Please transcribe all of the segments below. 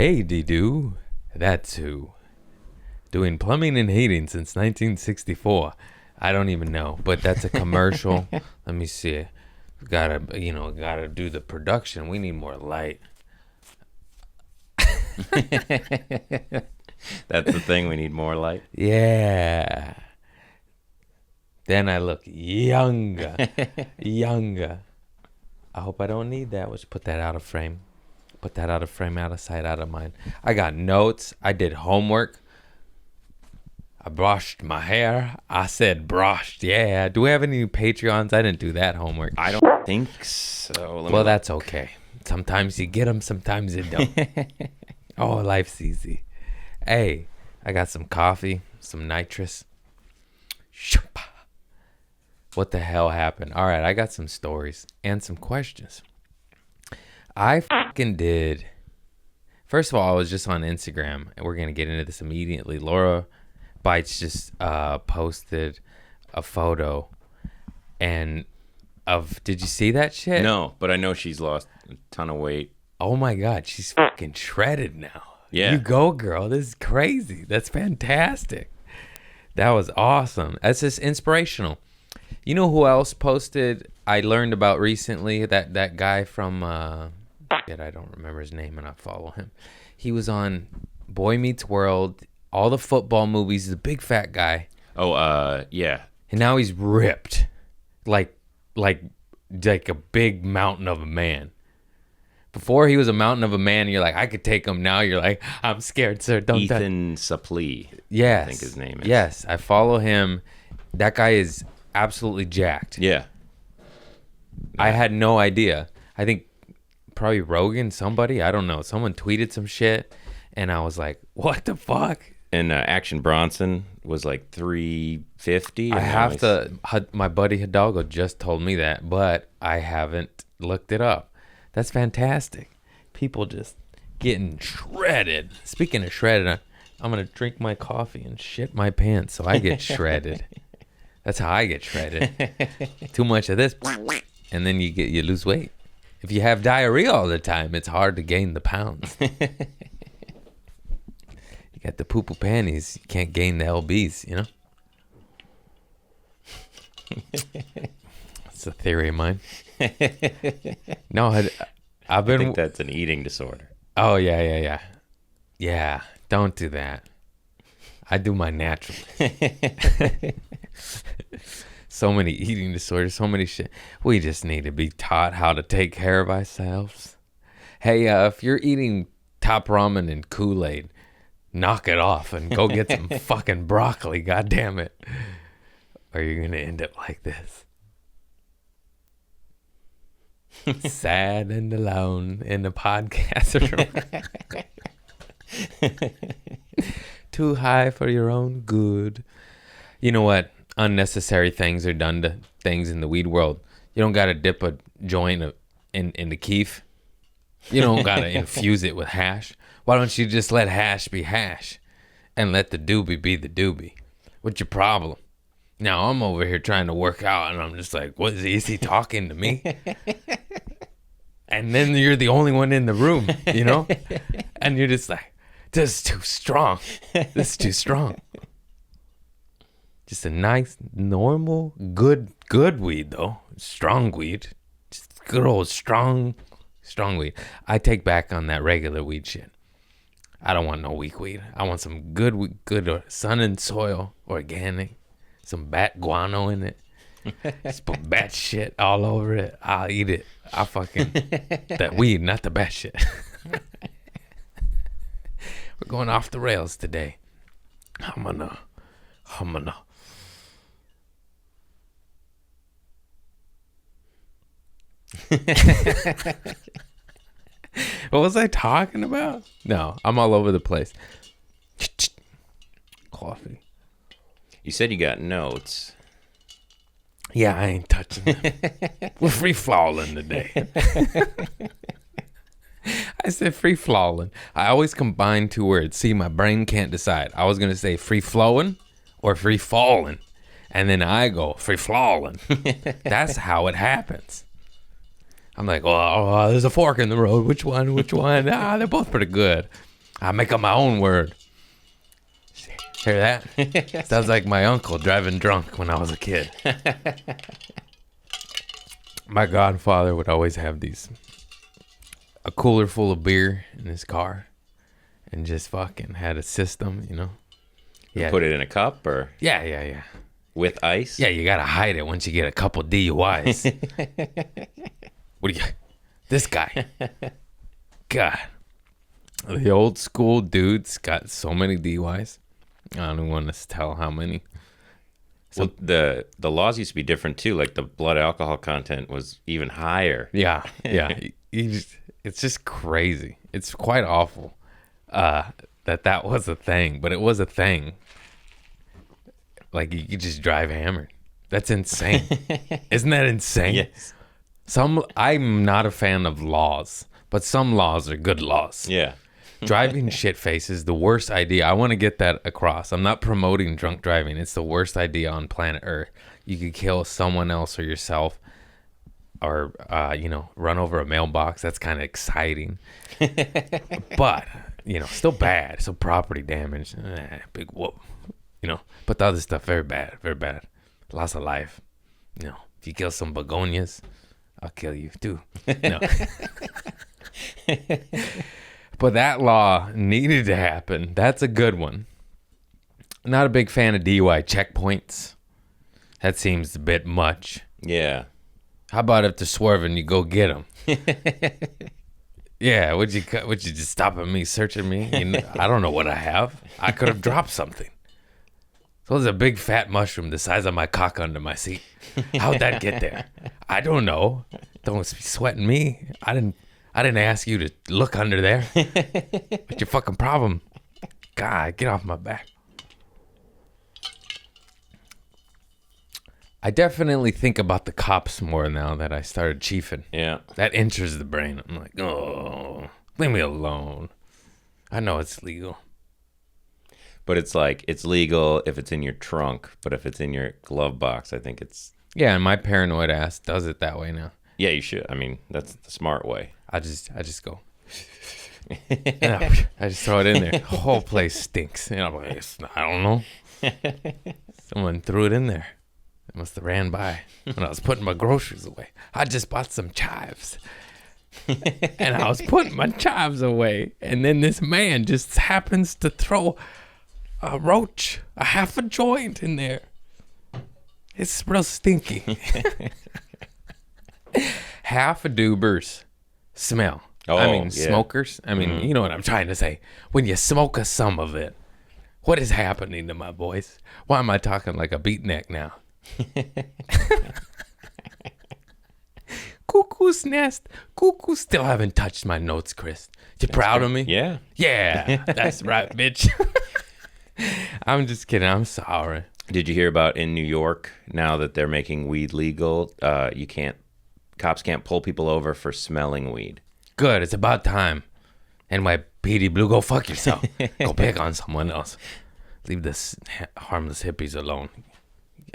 Hey, Dee-Doo. That's who. Doing plumbing and heating since 1964. I don't even know, but that's a commercial. Let me see. Gotta do the production. We need more light. That's the thing. We need more light. Yeah. Then I look younger. Younger. I hope I don't need that. Let's put that out of frame. Put that out of frame, out of sight, out of mind. I got notes. I did homework. I brushed my hair. I said brushed. Yeah. Do we have any Patreons? I didn't do that homework. I don't think so. Well, that's okay. Sometimes you get them, sometimes you don't. Oh, life's easy. Hey, I got some coffee, some nitrous. What the hell happened? All right, I got some stories and some questions. I fucking did. First of all, I was just on Instagram, and we're going to get into this immediately. Laura Bites just posted a photo did you see that shit? No, but I know she's lost a ton of weight. Oh my God, she's fucking shredded now. Yeah. You go, girl. This is crazy. That's fantastic. That was awesome. That's just inspirational. You know who else posted? I learned about recently that guy from I don't remember his name, and I follow him. He was on Boy Meets World, all the football movies. He's a big fat guy. Oh, yeah. And now he's ripped, like a big mountain of a man. Before he was a mountain of a man, you're like, I could take him. Now you're like, I'm scared, sir. Don't touch. Ethan Suplee. Yes. I think his name is. Yes, I follow him. That guy is absolutely jacked. Yeah. I had no idea. I think probably Rogan, somebody, I don't know. Someone tweeted some shit, and I was like, what the fuck? And Action Bronson was like 350. My buddy Hidalgo just told me that, but I haven't looked it up. That's fantastic. People just getting shredded. Speaking of shredded, I'm going to drink my coffee and shit my pants so I get shredded. That's how I get shredded. Too much of this, and then you lose weight. If you have diarrhea all the time, it's hard to gain the pounds. You got the poo-poo panties. You can't gain the LBs, you know? That's a theory of mine. No, I've been... I think that's an eating disorder. Oh, yeah. Yeah, don't do that. I do my naturally. So many eating disorders, so many shit. We just need to be taught how to take care of ourselves. Hey, if you're eating Top Ramen and Kool-Aid, knock it off and go get some fucking broccoli, God damn it. Or you're going to end up like this. Sad and alone in the podcast room. Too high for your own good. You know what? Unnecessary things are done to things in the weed world. You don't got to dip a joint in the keef. You don't got to infuse it with hash. Why don't you just let hash be hash and let the doobie be the doobie? What's your problem? Now I'm over here trying to work out, and I'm just like, what is he talking to me? And then you're the only one in the room, you know? And you're just like, this is too strong. This is too strong. Just a nice, normal, good weed, though. Strong weed. Just good old strong weed. I take back on that regular weed shit. I don't want no weak weed. I want some good sun and soil, organic, some bat guano in it. Just put bat shit all over it. I'll eat it. I'll fucking... that weed, not the bat shit. We're going off the rails today. Humana. What was I talking about? No, I'm all over the place. Coffee. You said you got notes. Yeah, I ain't touching them. We're free-flawing today. I said free-flawing. I always combine two words. See, my brain can't decide. I was going to say free-flowing or free-falling. And then I go free-flawing. That's how it happens. I'm like, oh, there's a fork in the road. Which one? They're both pretty good. I make up my own word. Hear that? Sounds like my uncle driving drunk when I was a kid. My godfather would always have a cooler full of beer in his car and just fucking had a system, you know? Yeah. Put it in a cup or? Yeah. With ice? Yeah, you gotta hide it once you get a couple DUIs. What do you... This guy. God. The old school dudes got so many DUIs. I don't even want to tell how many. So, well, the laws used to be different too. Like the blood alcohol content was even higher. Yeah. It's just crazy. It's quite awful that was a thing, but it was a thing. Like you could just drive hammered. That's insane. Isn't that insane? Yes. I'm not a fan of laws, but some laws are good laws. Yeah. Driving shit face is the worst idea. I want to get that across. I'm not promoting drunk driving. It's the worst idea on planet Earth. You could kill someone else or yourself, or run over a mailbox. That's kind of exciting, but still bad. Still property damage. Big whoop. But the other stuff very bad, very bad. Loss of life. If you kill some begonias, I'll kill you too. But that law needed to happen. That's a good one. Not a big fan of DUI checkpoints. That seems a bit much. Yeah. How about if they're swerving, you go get them? Yeah, would you just stop at me, searching me? I don't know what I have. I could have dropped something. So there's a big fat mushroom the size of my cock under my seat. How'd that get there? I don't know. Don't be sweating me. I didn't ask you to look under there. What's your fucking problem? God, get off my back. I definitely think about the cops more now that I started chiefing. Yeah. That enters the brain. I'm like, oh, leave me alone. I know it's legal. But it's like, it's legal if it's in your trunk, but if it's in your glove box, I think it's... Yeah, and my paranoid ass does it that way now. Yeah, you should. I mean, that's the smart way. I just go. I just throw it in there. The whole place stinks. And I'm like, I don't know. Someone threw it in there. It must have ran by when I was putting my groceries away. I just bought some chives. And I was putting my chives away. And then this man just happens to throw a roach, a half a joint in there. It's real stinky. Half a dubers smell. Smokers. You know what I'm trying to say. When you smoke some of it, what is happening to my boys? Why am I talking like a beatnik now? Cuckoo's nest. Cuckoo still haven't touched my notes, Chris. You proud of me? Yeah. Yeah, that's right, bitch. I'm just kidding. I'm sorry. Did you hear about in New York now that they're making weed legal? Cops can't pull people over for smelling weed. Good. It's about time. NYPD Blue, go fuck yourself. Go pick on someone else. Leave this harmless hippies alone.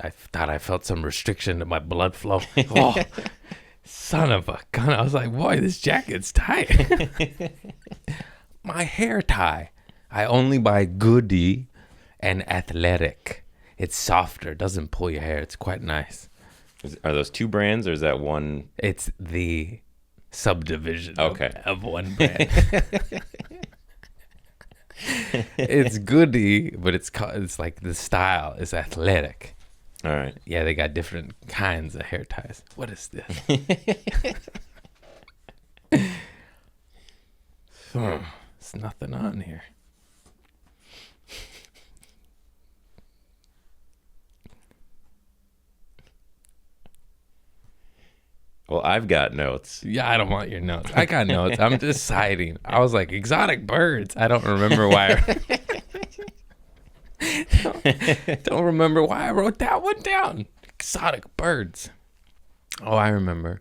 I thought I felt some restriction to my blood flow. Oh, son of a gun. I was like, boy, this jacket's tight. My hair tie. I only buy Goody and Athletic. It's softer. Doesn't pull your hair. It's quite nice. Are those two brands or is that one? It's the subdivision of one brand. It's Goody, but it's like the style is Athletic. All right. Yeah, they got different kinds of hair ties. What is this? There's nothing on here. Well, I've got notes. Yeah, I don't want your notes. I got notes. I'm just citing. I was like, exotic birds. I don't remember why. Don't remember why I wrote that one down. Exotic birds. Oh, I remember.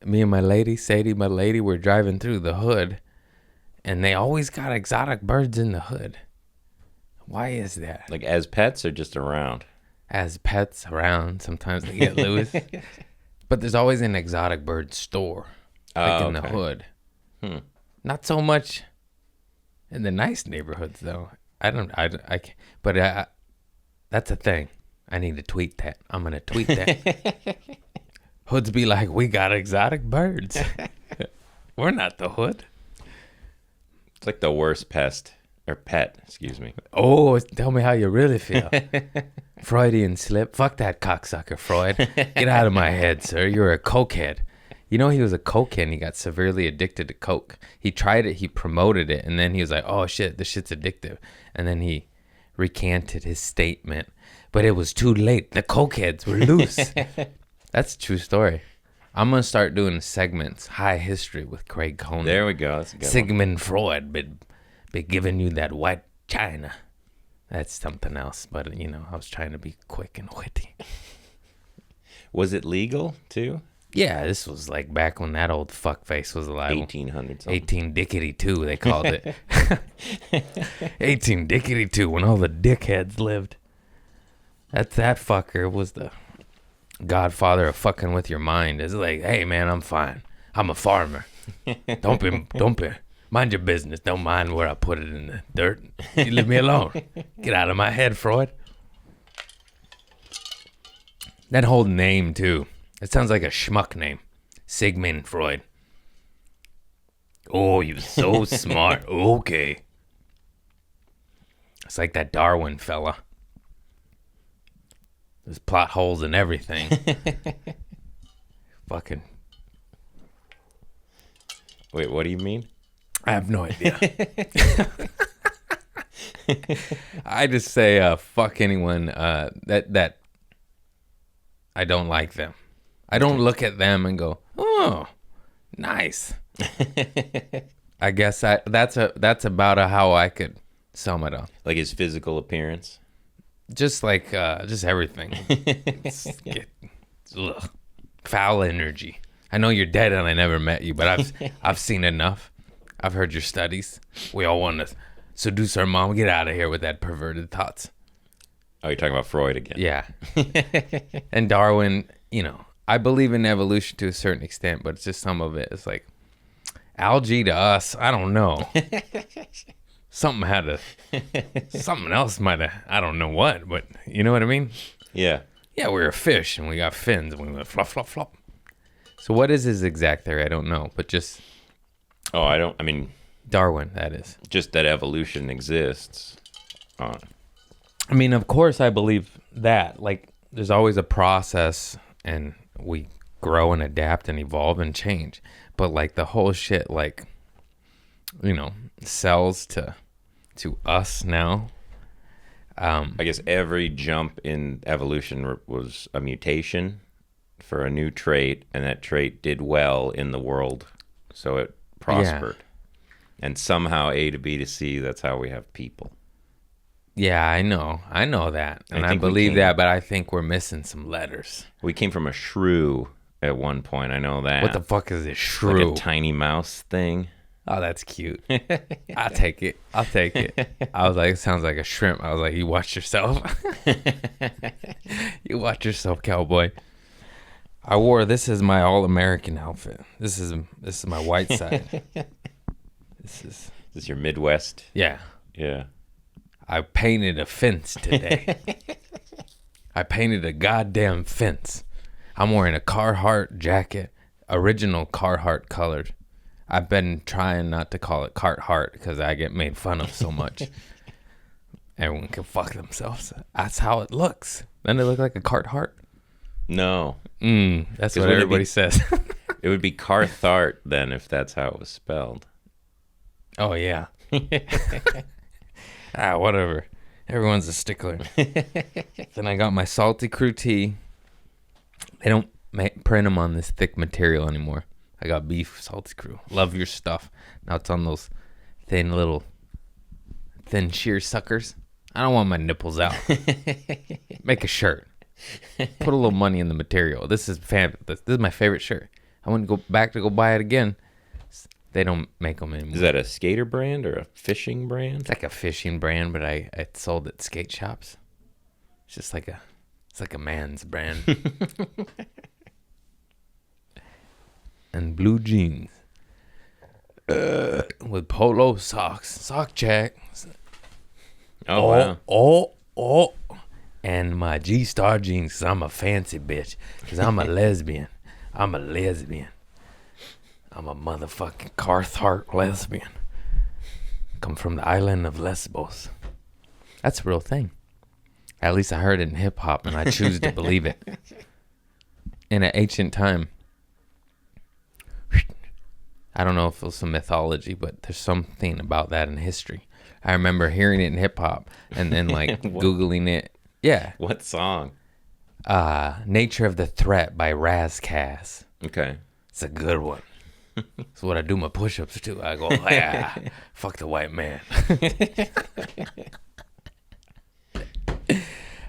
Me and my lady, Sadie, my lady, were driving through the hood, and they always got exotic birds in the hood. Why is that? Like as pets or just around? As pets around. Sometimes they get loose. But there's always an exotic bird store, like in the hood. Not so much In the nice neighborhoods, though, I can't, but that's a thing. I need to tweet that. I'm gonna tweet that. Hoods be like, we got exotic birds. We're not the hood. It's like the worst pet, excuse me. Oh, tell me how you really feel. Freudian slip. Fuck that cocksucker, Freud. Get out of my head, sir. You're a cokehead. You know, he was a cokehead and he got severely addicted to coke. He tried it, he promoted it, and then he was like, oh shit, this shit's addictive. And then he recanted his statement. But it was too late. The cokeheads were loose. That's a true story. I'm going to start doing segments, High History with Craig Conant. There we go. That's a good Sigmund Freud be giving you that white china. That's something else, but you know, I was trying to be quick and witty. Was it legal too? Yeah, this was like back when that old fuckface was alive. 1800s. 18 Dickety 2, they called it. 18 Dickety 2, when all the dickheads lived. That fucker was the godfather of fucking with your mind. It's like, hey man, I'm fine. I'm a farmer. Don't be. Mind your business. Don't mind where I put it in the dirt. You leave me alone. Get out of my head, Freud. That whole name, too. It sounds like a schmuck name. Sigmund Freud. Oh, you're so smart. Okay. It's like that Darwin fella. There's plot holes in everything. Fucking. Wait, what do you mean? I have no idea. I just say fuck anyone that I don't like them. I don't look at them and go, oh, nice. I guess that's about how I could sum it up. Like his physical appearance? Just everything. Ugh, foul energy. I know you're dead and I never met you, but I've seen enough. I've heard your studies. We all want to seduce our mom. Get out of here with that perverted thoughts. Oh, you're talking about Freud again. Yeah. And Darwin, you know, I believe in evolution to a certain extent, but it's just some of it. It's like algae to us. I don't know. Something else might have, I don't know what, but you know what I mean? Yeah. Yeah, we're a fish and we got fins and we went flop, flop, flop. So what is his exact theory? I don't know, but just... Oh, I mean... Darwin, that is. Just that evolution exists. I mean, of course I believe that. Like, there's always a process and we grow and adapt and evolve and change. But, like, the whole shit, like, you know, cells to us now. I guess every jump in evolution was a mutation for a new trait, and that trait did well in the world, so it prospered. Yeah. And somehow A to B to C, that's how we have people. Yeah, I know that, and I believe that, but I think we're missing some letters. We came from a shrew at one point, I know that. What the fuck is this shrew? Like a tiny mouse thing. Oh, that's cute. I'll take it. I was like, it sounds like a shrimp. I was like, you watch yourself. You watch yourself, cowboy. This is my all-American outfit. This is my white side. This is your Midwest? Yeah. Yeah. I painted a fence today. I painted a goddamn fence. I'm wearing a Carhartt jacket, original Carhartt colored. I've been trying not to call it Carhartt because I get made fun of so much. Everyone can fuck themselves. That's how it looks. Doesn't it look like a Carhartt? No. That's what everybody says. It would be Carthart then if that's how it was spelled. Oh, yeah. Whatever. Everyone's a stickler. Then I got my Salty Crew tee. They don't print them on this thick material anymore. I got beef, Salty Crew. Love your stuff. Now it's on those thin sheer suckers. I don't want my nipples out. Make a shirt. Put a little money in the material. This is this is my favorite shirt. I wouldn't go back to go buy it again. They don't make them anymore. Is that a skater brand or a fishing brand? It's like a fishing brand, but I sold at skate shops. It's just like a man's brand. And blue jeans. with polo socks, sock check. Oh, wow. Oh. And my G-Star jeans, 'cause I'm a fancy bitch. Because I'm a lesbian. I'm a lesbian. I'm a motherfucking Carthart lesbian. Come from the island of Lesbos. That's a real thing. At least I heard it in hip-hop, and I choose to believe it. In an ancient time, I don't know if it was some mythology, but there's something about that in history. I remember hearing it in hip-hop and then, like, Googling it. Yeah. What song? Nature of the Threat by Razkaz. Okay. It's a good one. It's what I do my push-ups to. I go, yeah, fuck the white man.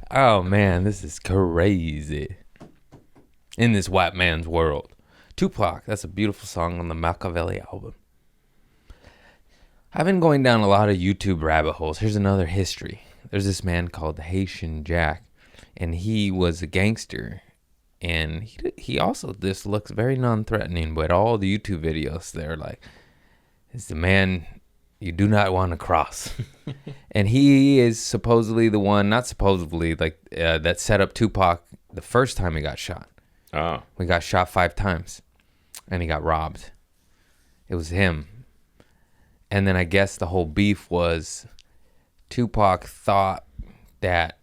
Oh, man, this is crazy. In this white man's world. Tupac, that's a beautiful song on the Machiavelli album. I've been going down a lot of YouTube rabbit holes. Here's another history. There's this man called Haitian Jack, and he was a gangster. And he also just looks very non-threatening, but all the YouTube videos, they're like, is the man you do not want to cross. And he is supposedly the one, not supposedly, like that set up Tupac the first time he got shot. Oh. We got shot 5 times, and he got robbed. It was him. And then I guess the whole beef was Tupac thought that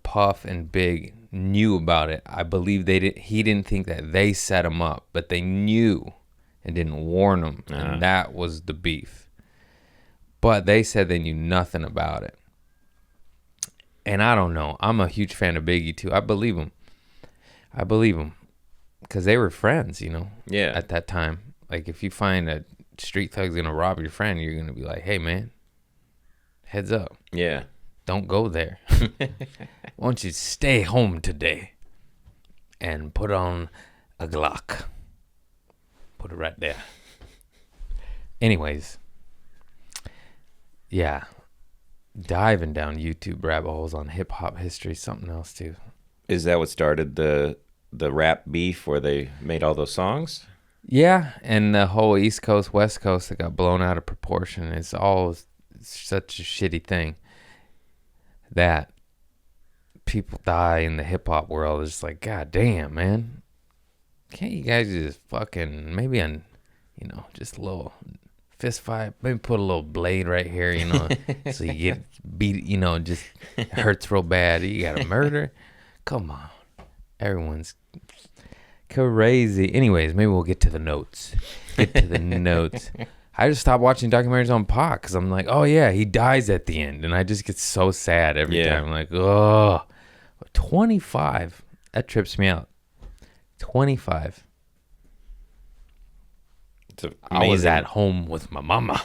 Puff and Big knew about it. I believe he didn't think that they set him up, but they knew and didn't warn him. And that was the beef. But they said they knew nothing about it. And I don't know. I'm a huge fan of Biggie too. I believe him. Because they were friends, you know. Yeah. At that time. Like, if you find a street thug's going to rob your friend, you're going to be like, hey, man, heads up. Yeah. Don't go there. Why don't you stay home today and put on a Glock? Put it right there. Anyways. Yeah. Diving down YouTube rabbit holes on hip-hop history. Something else, too. Is that what started the rap beef where they made all those songs? Yeah, and the whole East Coast, West Coast that got blown out of proportion. It's all such a shitty thing that people die in the hip-hop world. It's like, God damn, man. Can't you guys just fucking, maybe just a little fist fight, maybe put a little blade right here, so you get beat, just hurts real bad. You got to murder. Come on. Everyone's crazy. Anyways, maybe we'll get to the notes. I just stopped watching documentaries on Pac because I'm like, oh, yeah, he dies at the end. And I just get so sad every time. I'm like, oh, 25. That trips me out. 25. I was at home with my mama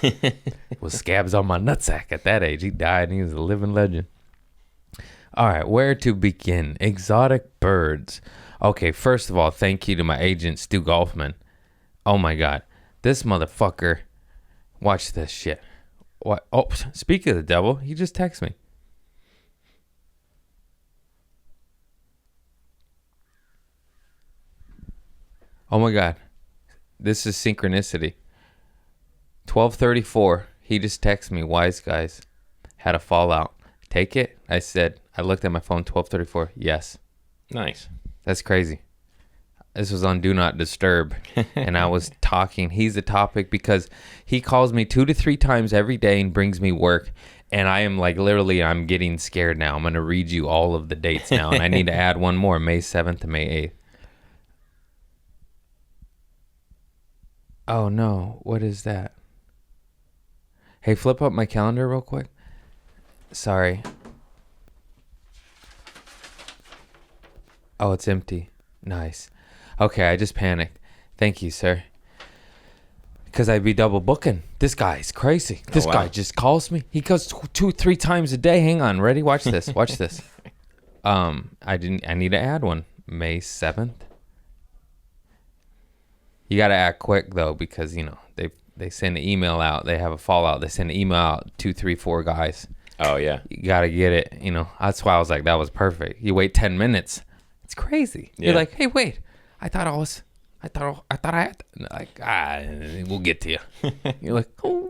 with scabs on my nutsack at that age. He died and he was a living legend. All right, where to begin? Exotic birds. Okay, first of all, thank you to my agent, Stu Golfman. Oh, my God. This motherfucker. Watch this shit. What? Oh, speak of the devil, he just texted me. Oh, my God. This is synchronicity. 12:34. He just texted me. Wise guys had a fallout. Take it? I said. I looked at my phone. 12:34. Yes. Nice. That's crazy. This was on Do Not Disturb, and I was talking. He's the topic because he calls me 2 to 3 times every day and brings me work, and I am like literally I'm getting scared now. I'm going to read you all of the dates now, and I need to add one more, May 7th to May 8th. Oh, no. What is that? Hey, flip up my calendar real quick. Sorry. Oh, it's empty. Nice. Okay, I just panicked. Thank you, sir. Because I'd be double booking. This guy's crazy. This guy just calls me. He goes 2-3 times a day. Hang on. Ready? Watch this. Watch this. I need to add one. May 7th. You got to act quick, though, because, they send an email out. They have a fallout. They send an email out, 2, 3, 4 guys. Oh, yeah. You got to get it. That's why I was like, that was perfect. You wait 10 minutes. It's crazy. Yeah. You're like, hey, wait. I thought I was I had to. Like, we'll get to you. You're like, oh.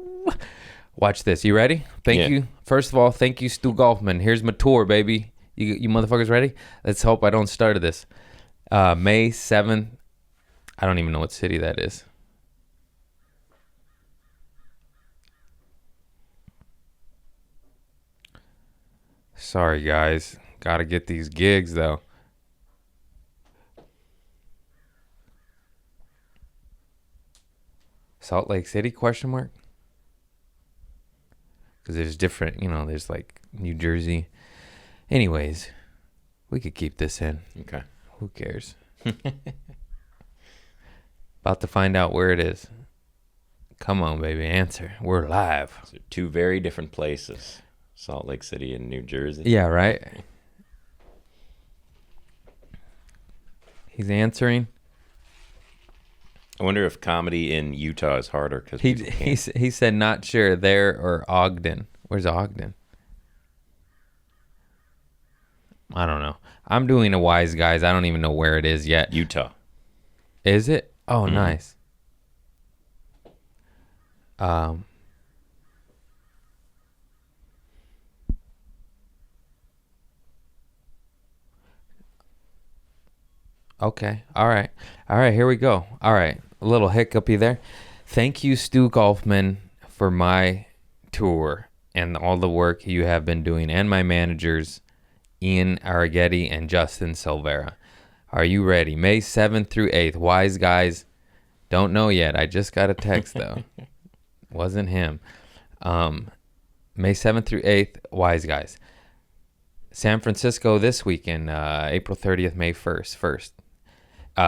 Watch this. You ready? Thank you. First of all, thank you, Stu Golfman. Here's my tour, baby. You motherfuckers ready? Let's hope I don't start this. May 7th. I don't even know what city that is. Sorry, guys. Gotta get these gigs, though. Salt Lake City, question mark? Because there's different, there's like New Jersey. Anyways, we could keep this in. Okay. Who cares? About to find out where it is. Come on, baby, answer. We're live. So 2 very different places. Salt Lake City and New Jersey. Yeah, right? He's answering. I wonder if comedy in Utah is harder because he said not sure there or Ogden. Where's Ogden? I don't know. I'm doing a Wise Guys. I don't even know where it is yet. Utah. Is it? Oh, nice. Okay. All right. Here we go. All right. A little hiccupy there. Thank you, Stu Golfman, for my tour and all the work you have been doing, and my managers, Ian Arrighetti and Justin Silvera. Are you ready? May 7th through 8th. Wise Guys. Don't know yet. I just got a text, though. Wasn't him. May 7th through 8th. Wise Guys. San Francisco this weekend, April 30th, May 1st.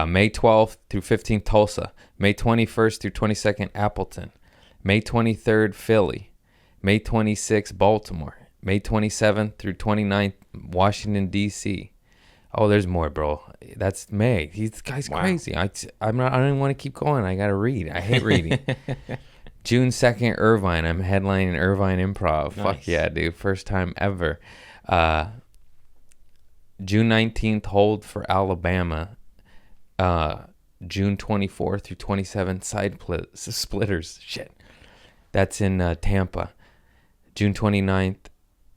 May 12th through 15th, Tulsa. May 21st through 22nd, Appleton. May 23rd, Philly. May 26th, Baltimore. May 27th through 29th, Washington, D.C. Oh, there's more, bro. That's May. This guy's crazy. I don't even want to keep going. I got to read. I hate reading. June 2nd, Irvine. I'm headlining Irvine Improv. Nice. Fuck yeah, dude. First time ever. June 19th, hold for Alabama. June 24th through 27th, Splitters. Shit. That's in Tampa. June 29th,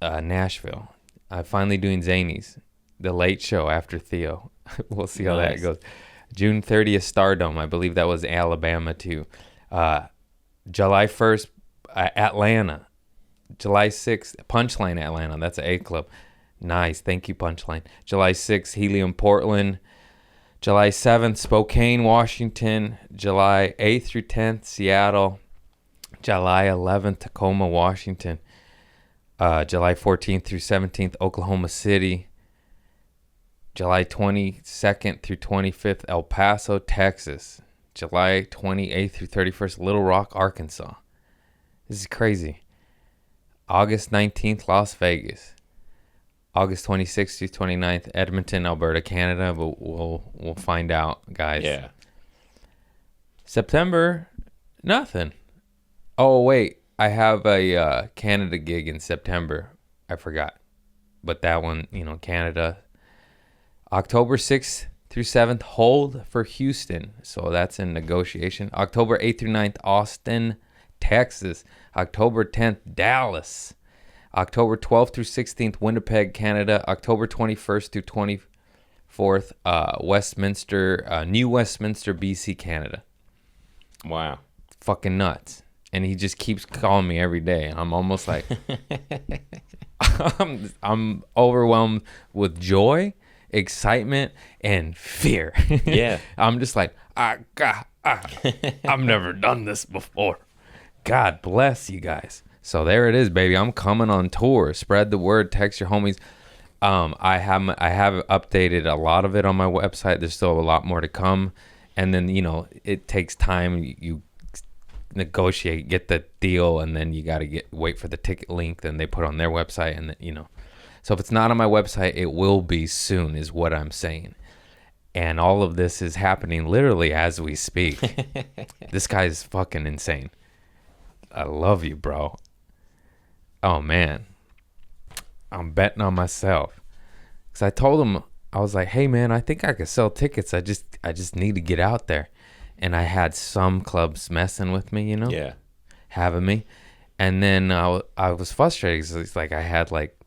Nashville. I'm finally doing Zanies. The Late Show after Theo. We'll see how that goes. June 30th, Stardome. I believe that was Alabama, too. July 1st, Atlanta. July 6th, Punchline Atlanta. That's an A Club. Nice. Thank you, Punchline. July 6th, Helium Portland. July 7th, Spokane, Washington. July 8th through 10th, Seattle. July 11th, Tacoma, Washington. July 14th through 17th, Oklahoma City. July 22nd through 25th, El Paso, Texas. July 28th through 31st, Little Rock, Arkansas. This is crazy. August 19th, Las Vegas. August 26th through 29th, Edmonton, Alberta, Canada. But we'll find out, guys. Yeah. September, nothing. Oh, wait. I have a Canada gig in September. I forgot. But that one, Canada. October 6th through 7th, hold for Houston. So that's in negotiation. October 8th through 9th, Austin, Texas. October 10th, Dallas. October 12th through 16th, Winnipeg, Canada. October 21st through 24th, Westminster, New Westminster, BC, Canada. Wow. Fucking nuts. And he just keeps calling me every day. I'm almost like, I'm overwhelmed with joy, excitement, and fear. Yeah. I'm just like, I've never done this before. God bless you guys. So there it is, baby. I'm coming on tour. Spread the word. Text your homies. I have updated a lot of it on my website. There's still a lot more to come. And then, it takes time. You negotiate, get the deal, and then you got to wait for the ticket link. Then they put on their website, and So if it's not on my website, it will be soon, is what I'm saying. And all of this is happening literally as we speak. This guy is fucking insane. I love you, bro. Oh, man. I'm betting on myself. Because I told him I was like, hey man, I think I could sell tickets. I just need to get out there. And I had some clubs messing with me, Yeah. having me. And then I was frustrated because it's like I had like,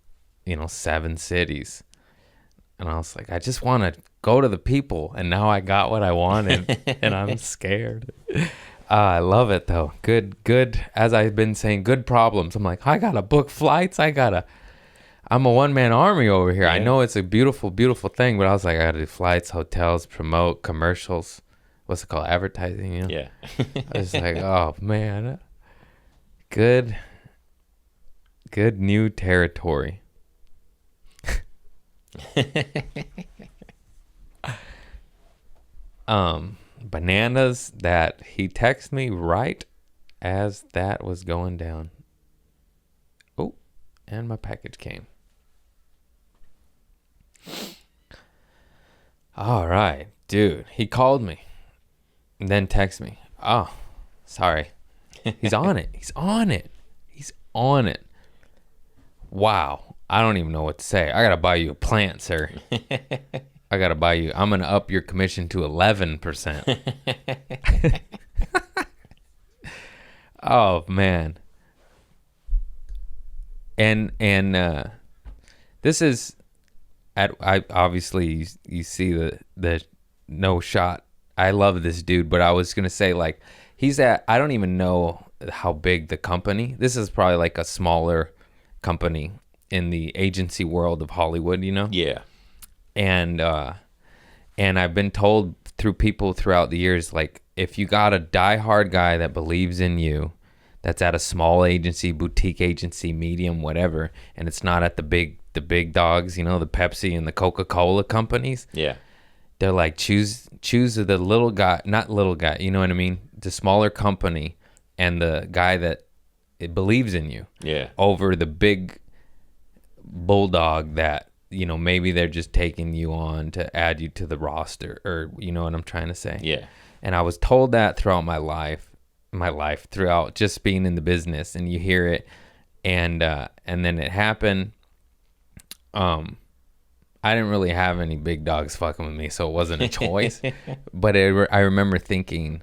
7 cities. And I was like, I just want to go to the people. And now I got what I wanted. And I'm scared. I love it though. Good. As I've been saying, good problems. I'm like, I got to book flights. I'm a one-man army over here. Yeah. I know it's a beautiful, beautiful thing, but I was like, I got to do flights, hotels, promote, commercials. What's it called? Advertising, Yeah. I was like, oh, man. Good new territory. Bananas that he texted me right as that was going down. Oh, and my package came. All right, dude. He called me and then texted me. Oh, sorry. He's on it. He's on it. He's on it. Wow. I don't even know what to say. I got to buy you a plant, sir. I got to buy you. I'm going to up your commission to 11%. Oh, man. And this is I obviously you see the no shot. I love this dude, but I was going to say like he's at, I don't even know how big the company. This is probably like a smaller company in the agency world of Hollywood, Yeah. And I've been told through people throughout the years, like if you got a diehard guy that believes in you, that's at a small agency, boutique agency, medium, whatever, and it's not at the big dogs, the Pepsi and the Coca-Cola companies. Yeah. They're like choose the little guy, not little guy, you know what I mean? The smaller company and the guy that it believes in you. Yeah. Over the big bulldog that maybe they're just taking you on to add you to the roster, or you know what I'm trying to say. Yeah. And I was told that throughout my life throughout just being in the business, and you hear it, and then it happened. I didn't really have any big dogs fucking with me, so it wasn't a choice. But I remember thinking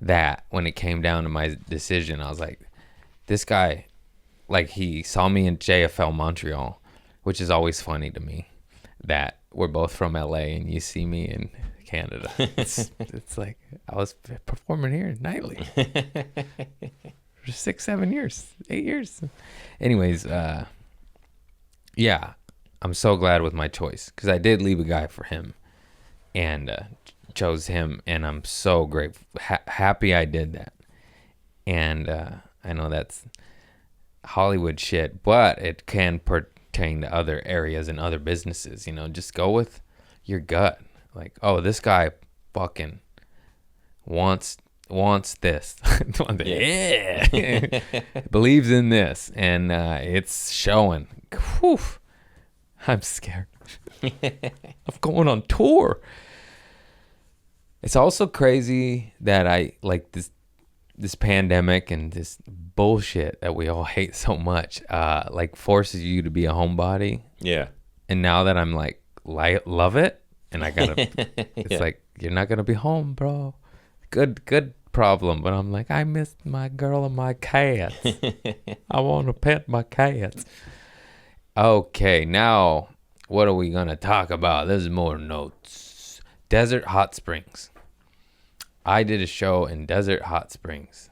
that when it came down to my decision, I was like, this guy, like he saw me in JFL Montreal, which is always funny to me that we're both from LA and you see me in Canada. It's like I was performing here nightly for 6, 7 years, 8 years. Anyways, yeah, I'm so glad with my choice because I did leave a guy for him and chose him, and I'm so grateful, happy I did that. And I know that's Hollywood shit, but it can pertain to other areas and other businesses. Just go with your gut. Like, oh, this guy fucking wants this. Yeah. Believes in this, and it's showing. Whew. I'm scared of going on tour. It's also crazy that I like this pandemic and this bullshit that we all hate so much, like forces you to be a homebody. Yeah. And now that I'm like love it, and I gotta, it's Yeah. like, you're not gonna be home, bro. Good problem. But I'm like, I missed my girl and my cats. I want to pet my cats. Okay, now what are we gonna talk about? There's more notes. Desert Hot Springs. I did a show in Desert Hot Springs.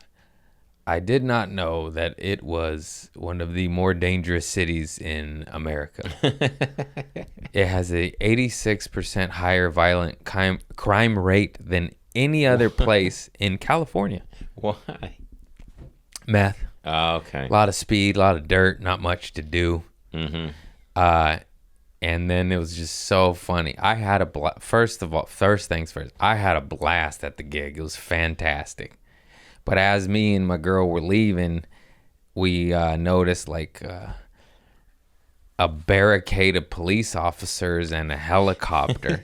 I did not know that it was one of the more dangerous cities in America. It has a 86% higher violent crime rate than any other place in California. Why? Meth. Oh, okay. A lot of speed, a lot of dirt, not much to do. Mm-hmm. And then it was just so funny. I had a first things first. I had a blast at the gig. It was fantastic. But as me and my girl were leaving, we noticed like a barricade of police officers and a helicopter.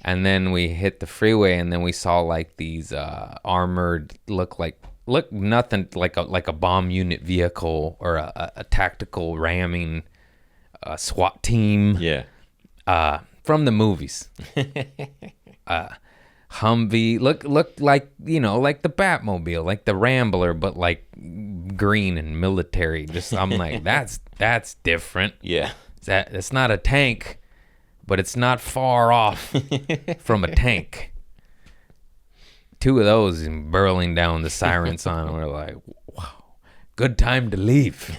And then we hit the freeway, and then we saw like these armored, look nothing like a bomb unit vehicle or a tactical ramming SWAT team. Yeah. from the movies. Humvee, look like, like the Batmobile, like the Rambler, but like green and military. Just I'm like, that's different. Yeah. It's not a tank, but it's not far off from a tank. Two of those and burling down the siren sign, and we're like, wow, good time to leave.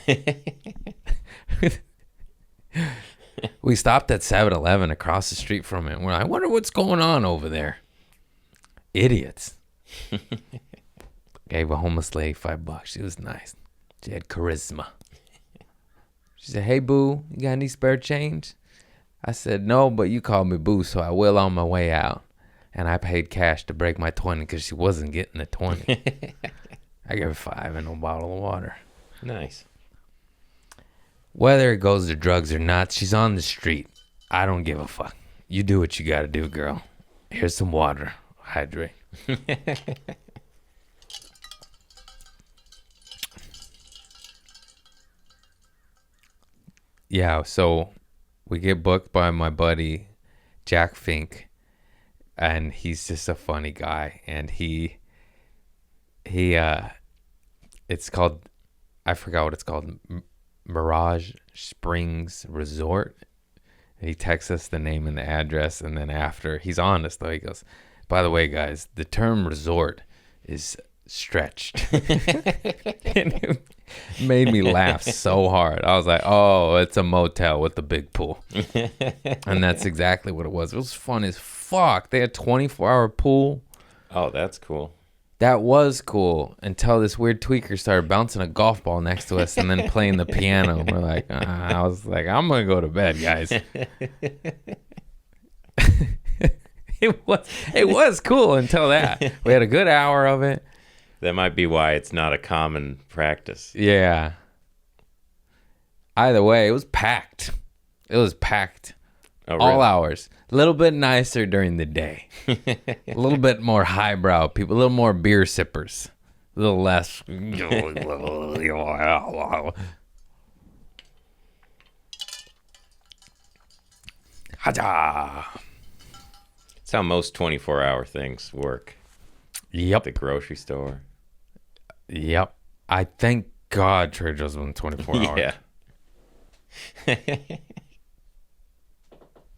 We stopped at 7-Eleven across the street from it. And we're like, I wonder what's going on over there. Idiots. Gave a homeless lady $5. She was nice. She had charisma. She said, hey, boo, you got any spare change? I said, no, but you called me boo, so I will on my way out. And I paid cash to break my 20 because she wasn't getting the 20. I gave her 5 and a bottle of water. Nice. Whether it goes to drugs or not, she's on the street. I don't give a fuck. You do what you got to do, girl. Here's some water. Hydrate. Yeah, so we get booked by my buddy Jack Fink, and he's just a funny guy. And he it's called, I forgot what it's called, Mirage Springs Resort. And he texts us the name and the address, and then after, he's honest though, he goes, by the way, guys, the term resort is stretched. And it made me laugh so hard. I was like, oh, it's a motel with a big pool. And that's exactly what it was. It was fun as fuck. They had 24-hour pool. Oh, that's cool. That was cool until this weird tweaker started bouncing a golf ball next to us and then playing the piano. We're like, I was like, I'm going to go to bed, guys. It was cool until that. We had a good hour of it. That might be why it's not a common practice. Yeah. Either way, it was packed. It was packed. Oh, all really? hours. A little bit nicer during the day. A little bit more highbrow people. A little more beer sippers. A little less. Haja. It's how most 24-hour things work. Yep. The grocery store. Yep. I thank God Trader Joe's been 24 hours. Yeah.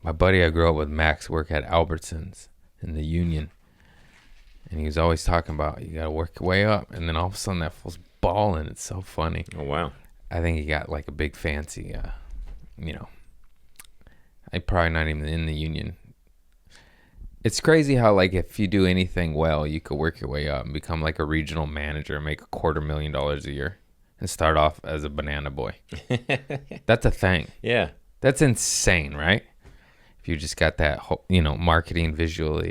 My buddy I grew up with, Max, worked at Albertsons in the Union. And he was always talking about, you got to work your way up. And then all of a sudden that fool's balling. It's so funny. Oh, wow. I think he got like a big fancy, I probably not even in the Union. It's crazy how, like, if you do anything well, you could work your way up and become like a regional manager and make $250,000 a year and start off as a banana boy. That's a thing. Yeah. That's insane, right? If you just got that, marketing, visual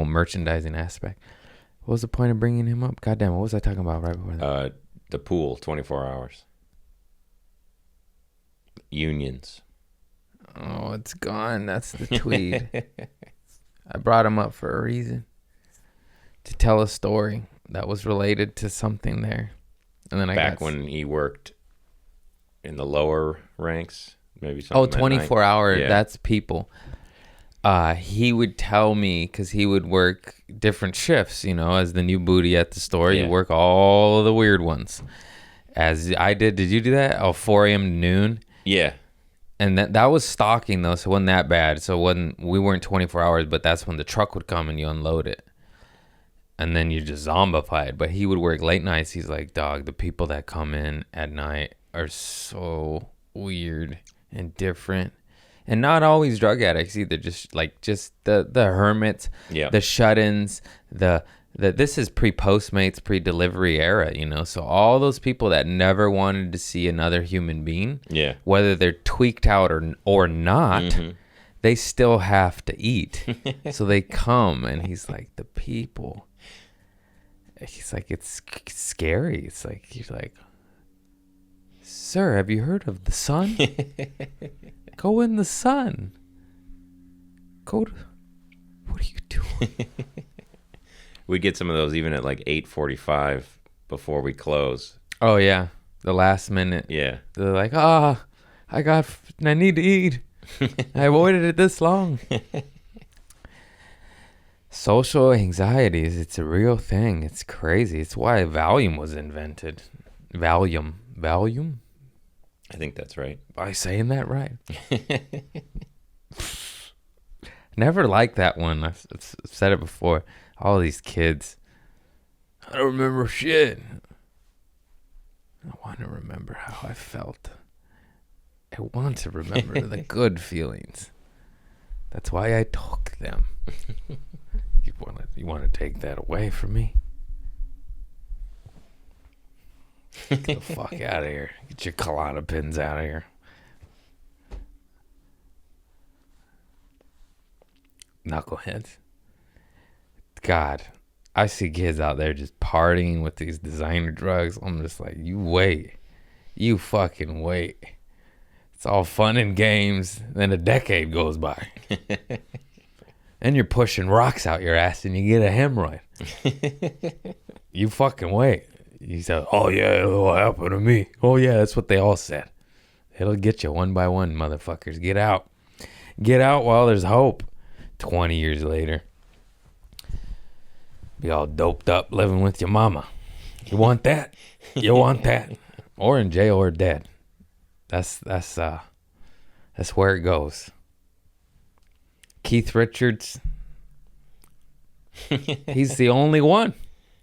merchandising aspect. What was the point of bringing him up? Goddamn, what was I talking about right before that? The pool, 24 hours. Unions. Oh, it's gone. That's the tweet. I brought him up for a reason. To tell a story that was related to something there. And then Back when he worked in the lower ranks, maybe something. 24 hour, Yeah. that's people. He would tell me, because he would work different shifts, as the new booty at the store. Yeah. You work all of the weird ones. As I did. Did you do that? 4 a.m. to noon? Yeah. And that was stalking, though, so it wasn't that bad. So we weren't 24 hours, but that's when the truck would come and you unload it. And then you just zombified. But he would work late nights. He's like, dog, the people that come in at night are so weird and different. And not always drug addicts either. Just the hermits, Yeah. the shut-ins, this is pre-Postmates, pre-delivery era, So all those people that never wanted to see another human being, Yeah. whether they're tweaked out or not, Mm-hmm. they still have to eat. So they come, and he's like, the people. He's like, it's scary. It's like, he's like, sir, have you heard of the sun? Go in the sun. What are you doing? We get some of those even at like 8:45 before we close. Oh, yeah. The last minute. Yeah. They're like, I need to eat. I avoided it this long. Social anxieties, it's a real thing. It's crazy. It's why Valium was invented. Valium. Valium? I think that's right. Am I saying that right? Never liked that one. I've said it before. All these kids. I don't remember shit. I want to remember how I felt. I want to remember the good feelings. That's why I took them. You want to take that away from me? Get the fuck out of here. Get your Klonopins out of here. Knuckleheads. God, I see kids out there just partying with these designer drugs. I'm just like, you wait. You fucking wait. It's all fun and games. Then a decade goes by. And you're pushing rocks out your ass and you get a hemorrhoid. You fucking wait. You said, oh yeah, it'll happen to me. Oh yeah, that's what they all said. It'll get you one by one, motherfuckers. Get out. Get out while there's hope. 20 years later. Be all doped up living with your mama. You want that? You want that? Or in jail or dead. That's where it goes. Keith Richards. He's the only one.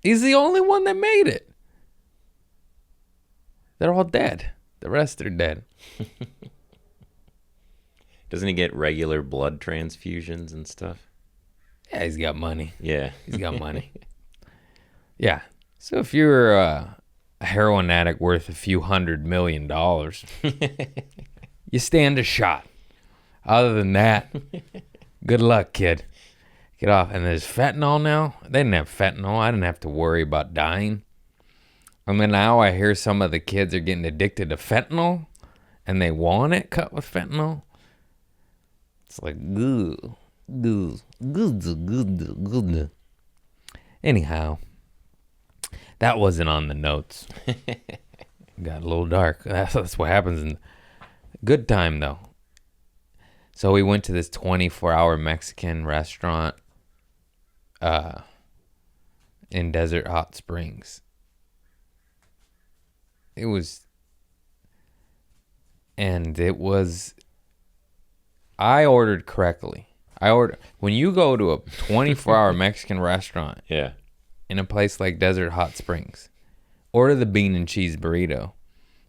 He's the only one that made it. They're all dead. The rest are dead. Doesn't he get regular blood transfusions and stuff? Yeah, he's got money. Yeah. He's got money. Yeah. So if you're a heroin addict worth a few $100 million, you stand a shot. Other than that, good luck, kid. Get off. And there's fentanyl now. They didn't have fentanyl. I didn't have to worry about dying. I mean, now I hear some of the kids are getting addicted to fentanyl, and they want it cut with fentanyl. It's like, good. Anyhow, that wasn't on the notes. Got a little dark. That's what happens in good time, though. So we went to this 24-hour Mexican restaurant in Desert Hot Springs. It was I ordered correctly. When you go to a 24-hour Mexican restaurant, Yeah. in a place like Desert Hot Springs, order the bean and cheese burrito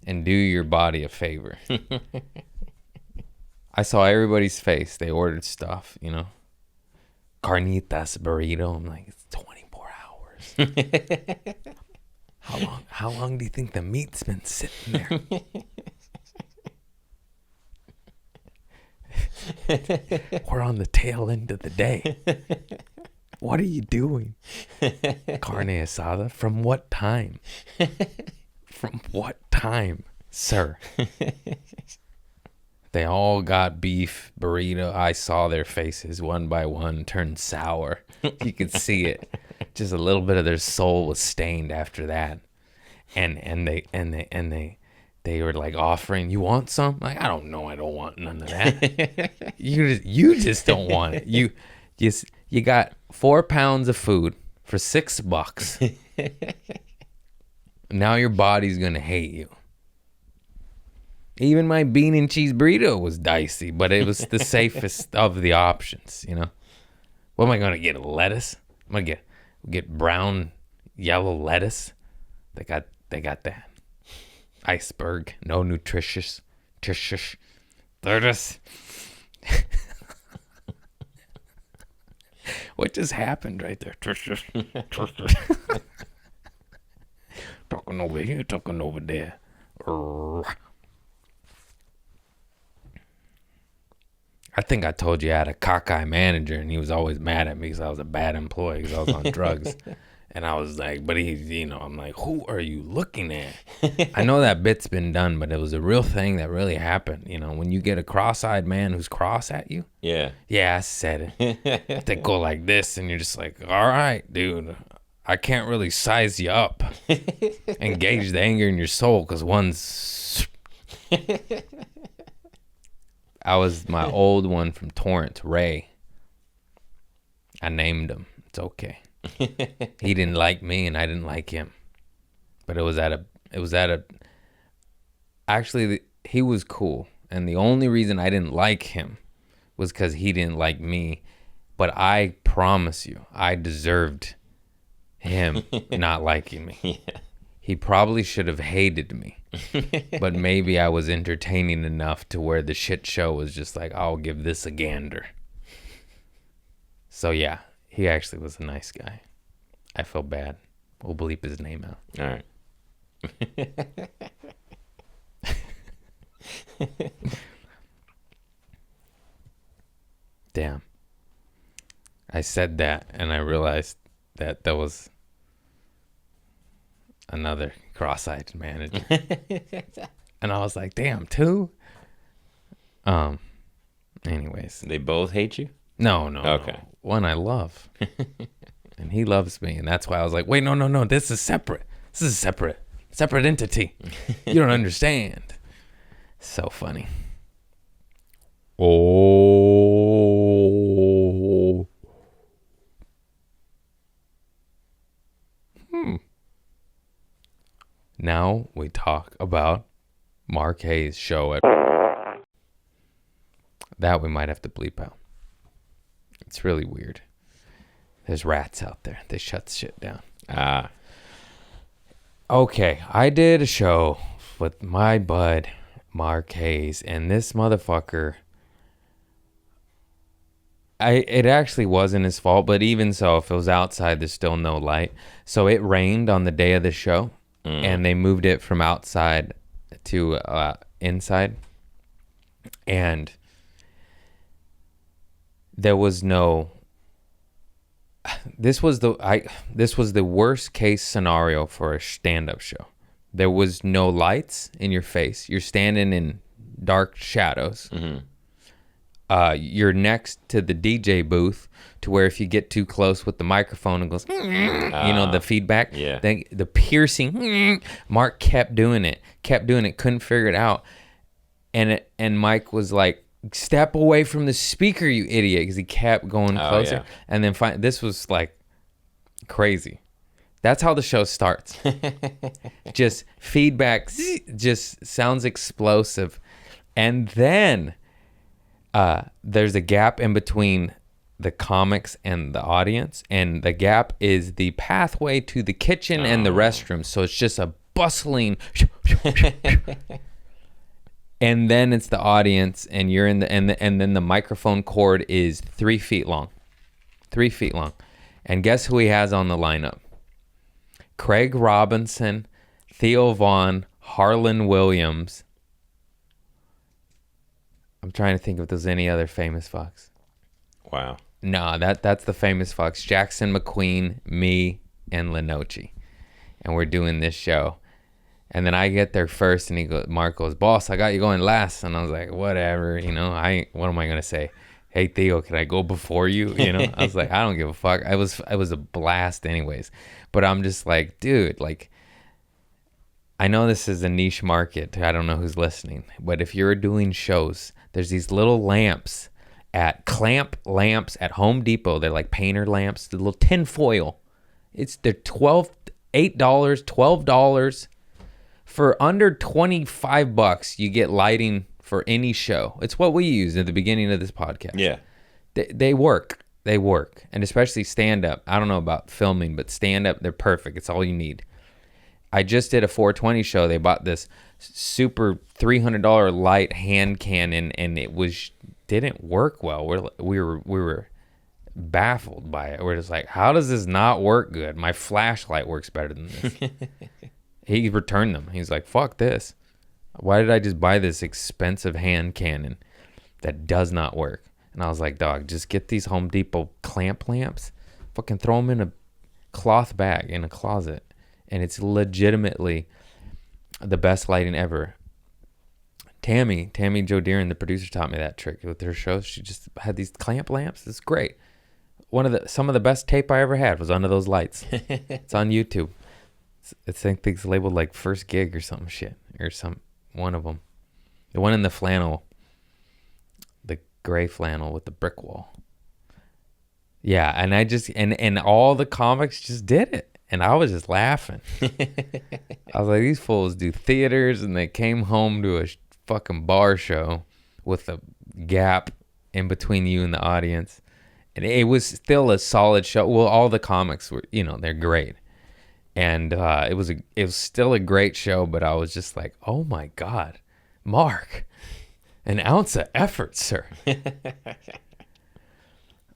and do your body a favor. I saw everybody's face. They ordered stuff, Carnitas burrito. I'm like, it's 24 hours. How long do you think the meat's been sitting there? We're on the tail end of the day. What are you doing? Carne asada? From what time? From what time, sir? They all got beef burrito. I saw their faces one by one turn sour. You could see it. Just a little bit of their soul was stained after that. And they were like offering, you want some? Like, I don't know, I don't want none of that. You just don't want it. You got 4 pounds of food for $6. Now your body's gonna hate you. Even my bean and cheese burrito was dicey, but it was the safest of the options, What am I gonna get? Lettuce? I'm gonna get brown, yellow lettuce. They got that. Iceberg, no nutritious. Lettuce. What just happened right there? Talking over here, talking over there. I think I told you I had a cockeye manager, and he was always mad at me because I was a bad employee because I was on drugs. And I was like, but I'm like, who are you looking at? I know that bit's been done, but it was a real thing that really happened. When you get a cross-eyed man who's cross at you. Yeah. Yeah, I said it. They go like this, and you're just like, all right, dude, I can't really size you up. Engage the anger in your soul because one's... I was my old one from Torrance, Ray. I named him. It's okay. He didn't like me and I didn't like him. But it was at a actually he was cool. And the only reason I didn't like him was because he didn't like me. But I promise you, I deserved him not liking me. Yeah. He probably should have hated me. But maybe I was entertaining enough to where the shit show was just like, I'll give this a gander. So yeah, he actually was a nice guy. I feel bad. We'll bleep his name out. All right. Damn. I said that and I realized that was another cross-eyed manager. And I was like, damn, two? Anyways. They both hate you? No. Okay. No. One I love. And he loves me. And that's why I was like, wait, no. This is separate. This is a separate entity. You don't understand. So funny. Oh. Now we talk about Mark Hayes' show at... That we might have to bleep out. It's really weird. There's rats out there. They shut shit down. Okay, I did a show with my bud, Mark Hayes, and this motherfucker... It actually wasn't his fault, but even so, if it was outside, there's still no light. So it rained on the day of the show, and they moved it from outside to inside. And there was no... This was the worst case scenario for a stand-up show. There was no lights in your face. You're standing in dark shadows. Mm-hmm. You're next to the DJ booth to where if you get too close with the microphone, it goes, the feedback. Yeah. Then the piercing. Mark kept doing it, couldn't figure it out. And Mike was like, step away from the speaker, you idiot, because he kept going closer. Yeah. And then this was like crazy. That's how the show starts. Just feedback, just sounds explosive. And then there's a gap in between the comics and the audience, and the gap is the pathway to the kitchen and the restroom. So it's just a bustling and then it's the audience, and you're in the and then the microphone cord is 3 feet long. 3 feet long. And guess who he has on the lineup? Craig Robinson, Theo Vaughn, Harlan Williams. I'm trying to think if there's any other famous fucks. Wow. No, that's the famous fucks. Jackson McQueen, me, and Lenoci. And we're doing this show. And then I get there first, and Mark goes, boss, I got you going last. And I was like, whatever, what am I going to say? Hey, Theo, can I go before you? I was like, I don't give a fuck. I was a blast anyways. But I'm just like, dude, like, I know this is a niche market. I don't know who's listening. But if you're doing shows, there's these little lamps clamp lamps at Home Depot. They're like painter lamps, the little tin foil. They're $8, $12. For under $25, you get lighting for any show. It's what we use at the beginning of this podcast. Yeah. They work. They work. And especially stand-up. I don't know about filming, but stand-up, they're perfect. It's all you need. I just did a 420 show. They bought this super $300 light hand cannon, and it didn't work well. We were baffled by it. We're just like, how does this not work good? My flashlight works better than this. He returned them. He's like, fuck this. Why did I just buy this expensive hand cannon that does not work? And I was like, dog, just get these Home Depot clamp lamps. Fucking throw them in a cloth bag in a closet. And it's legitimately the best lighting ever. Tammy Jo Deeren, the producer, taught me that trick with her shows. She just had these clamp lamps. It's great. Some of the best tape I ever had was under those lights. It's on YouTube. I think it's labeled like First Gig or something shit, or one of them. The one in the flannel gray flannel with the brick wall. Yeah, and I just and all the comics just did it, and I was just laughing. I was like, these fools do theaters, and they came home to a fucking bar show with a gap in between you and the audience, and it was still a solid show. Well, all the comics were, they're great, and it was still a great show. But I was just like, oh my God, Mark, an ounce of effort, sir.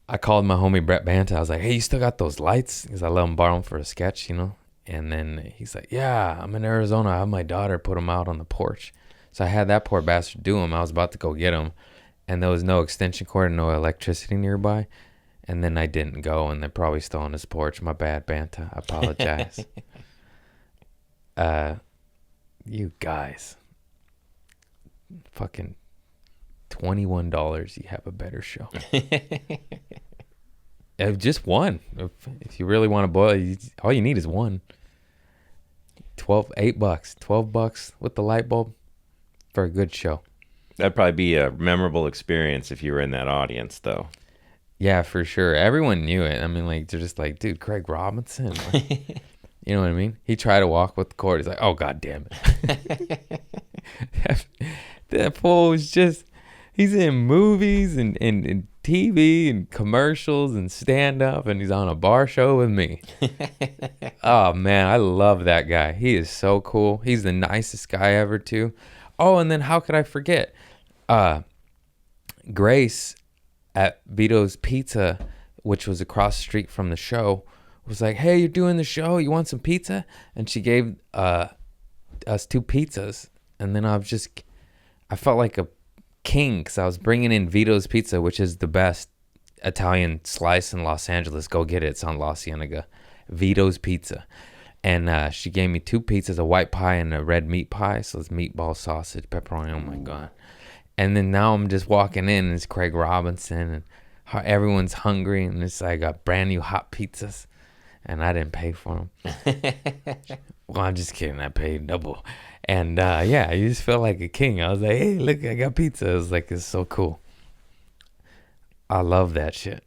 I called my homie Brett Banta. I was like, hey, you still got those lights? Because I let him borrow them for a sketch, And then he's like, yeah, I'm in Arizona. I have my daughter put them out on the porch. So I had that poor bastard do them. I was about to go get them. And there was no extension cord and no electricity nearby. And then I didn't go, and they're probably still on his porch. My bad, Banta. I apologize. You guys. Fucking $21, you have a better show. Just one. If you really want to boil it, all you need is one. $12 with the light bulb for a good show. That'd probably be a memorable experience if you were in that audience, though. Yeah, for sure. Everyone knew it. I mean, like, they're just like, dude, Craig Robinson. Like, you know what I mean? He tried to walk with the cord. He's like, oh, God damn it. That fool was just, he's in movies and TV and commercials and stand-up, and he's on a bar show with me. Oh, man, I love that guy. He is so cool. He's the nicest guy ever, too. Oh, and then how could I forget? Grace at Vito's Pizza, which was across the street from the show, was like, hey, you're doing the show? You want some pizza? And she gave us 2 pizzas. And then I felt like a king because I was bringing in Vito's Pizza, which is the best Italian slice in Los Angeles. Go get it. It's on La Cienega. Vito's Pizza. And she gave me 2 pizzas, a white pie and a red meat pie. So it's meatball, sausage, pepperoni. Oh, my God. And then now I'm just walking in, and it's Craig Robinson, and how everyone's hungry, and it's like got brand new hot pizzas, and I didn't pay for them. Well, I'm just kidding. I paid double. And yeah, you just felt like a king. I was like, hey, look, I got pizza. It was like, it's so cool. I love that shit.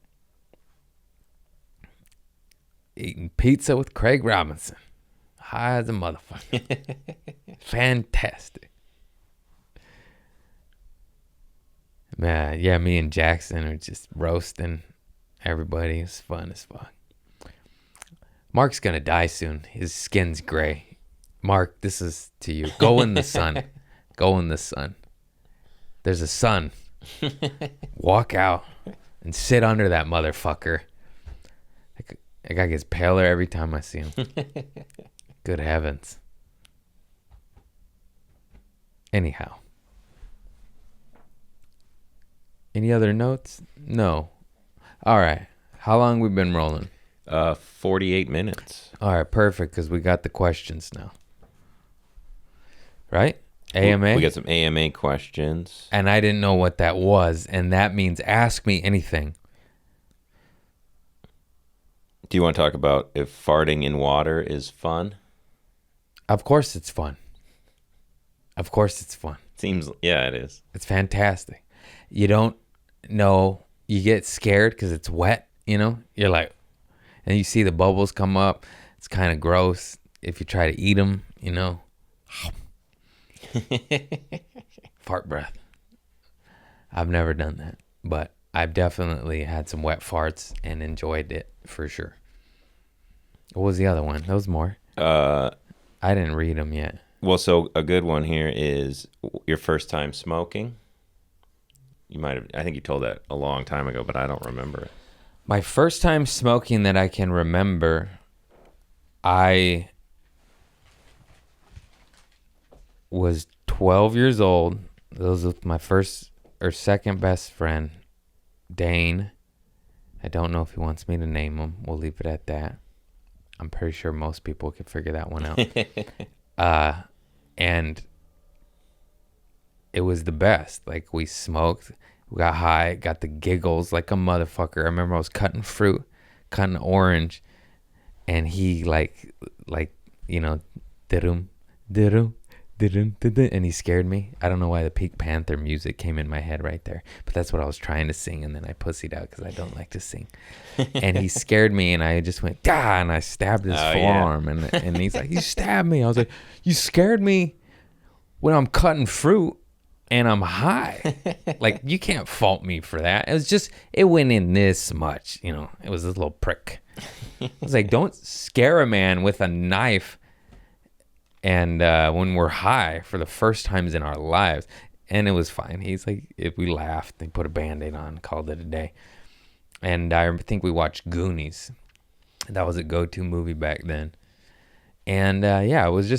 Eating pizza with Craig Robinson. High as a motherfucker. Fantastic. Man, yeah, me and Jackson are just roasting everybody. It's fun as fuck. Mark's gonna die soon. His skin's gray. Mark, this is to you. Go in the sun. Go in the sun. There's a sun. Walk out and sit under that motherfucker. That guy gets paler every time I see him. Good heavens. Anyhow. Any other notes? No. All right. How long we been rolling? 48 minutes. All right, perfect, because we got the questions now. Right? AMA? We got some AMA questions. And I didn't know what that was, and that means ask me anything. Do you want to talk about if farting in water is fun? Of course it's fun. Of course it's fun. Seems, yeah, it is. It's fantastic. You don't know, you get scared because it's wet, You're like, and you see the bubbles come up. It's kind of gross if you try to eat them, Fart breath. I've never done that, but I've definitely had some wet farts and enjoyed it for sure. What was the other one? There was more. I didn't read them yet. Well, so a good one here is your first time smoking. You might have, I think you told that a long time ago, but I don't remember it. My first time smoking that I can remember, I was 12 years old. That was with my first or second best friend, Dane. I don't know if he wants me to name him. We'll leave it at that. I'm pretty sure most people could figure that one out. And it was the best. Like, we smoked, we got high, got the giggles like a motherfucker. I remember I was cutting fruit, cutting orange, and he like, diddum, diddum, and he scared me. I don't know why the Pink Panther music came in my head right there, but that's what I was trying to sing, and then I pussied out because I don't like to sing. And he scared me, and I just went, "Gah!" and I stabbed his forearm, and he's like, "You stabbed me." I was like, "You scared me when I'm cutting fruit and I'm high." Like, you can't fault me for that. It was just, it went in this much, you know. It was a little prick. I was like, don't scare a man with a knife. And when we're high for the first times in our lives. And it was fine. He's like, if we laughed, they put a Band-Aid on, called it a day. And I think we watched Goonies. That was a go-to movie back then. And yeah, it was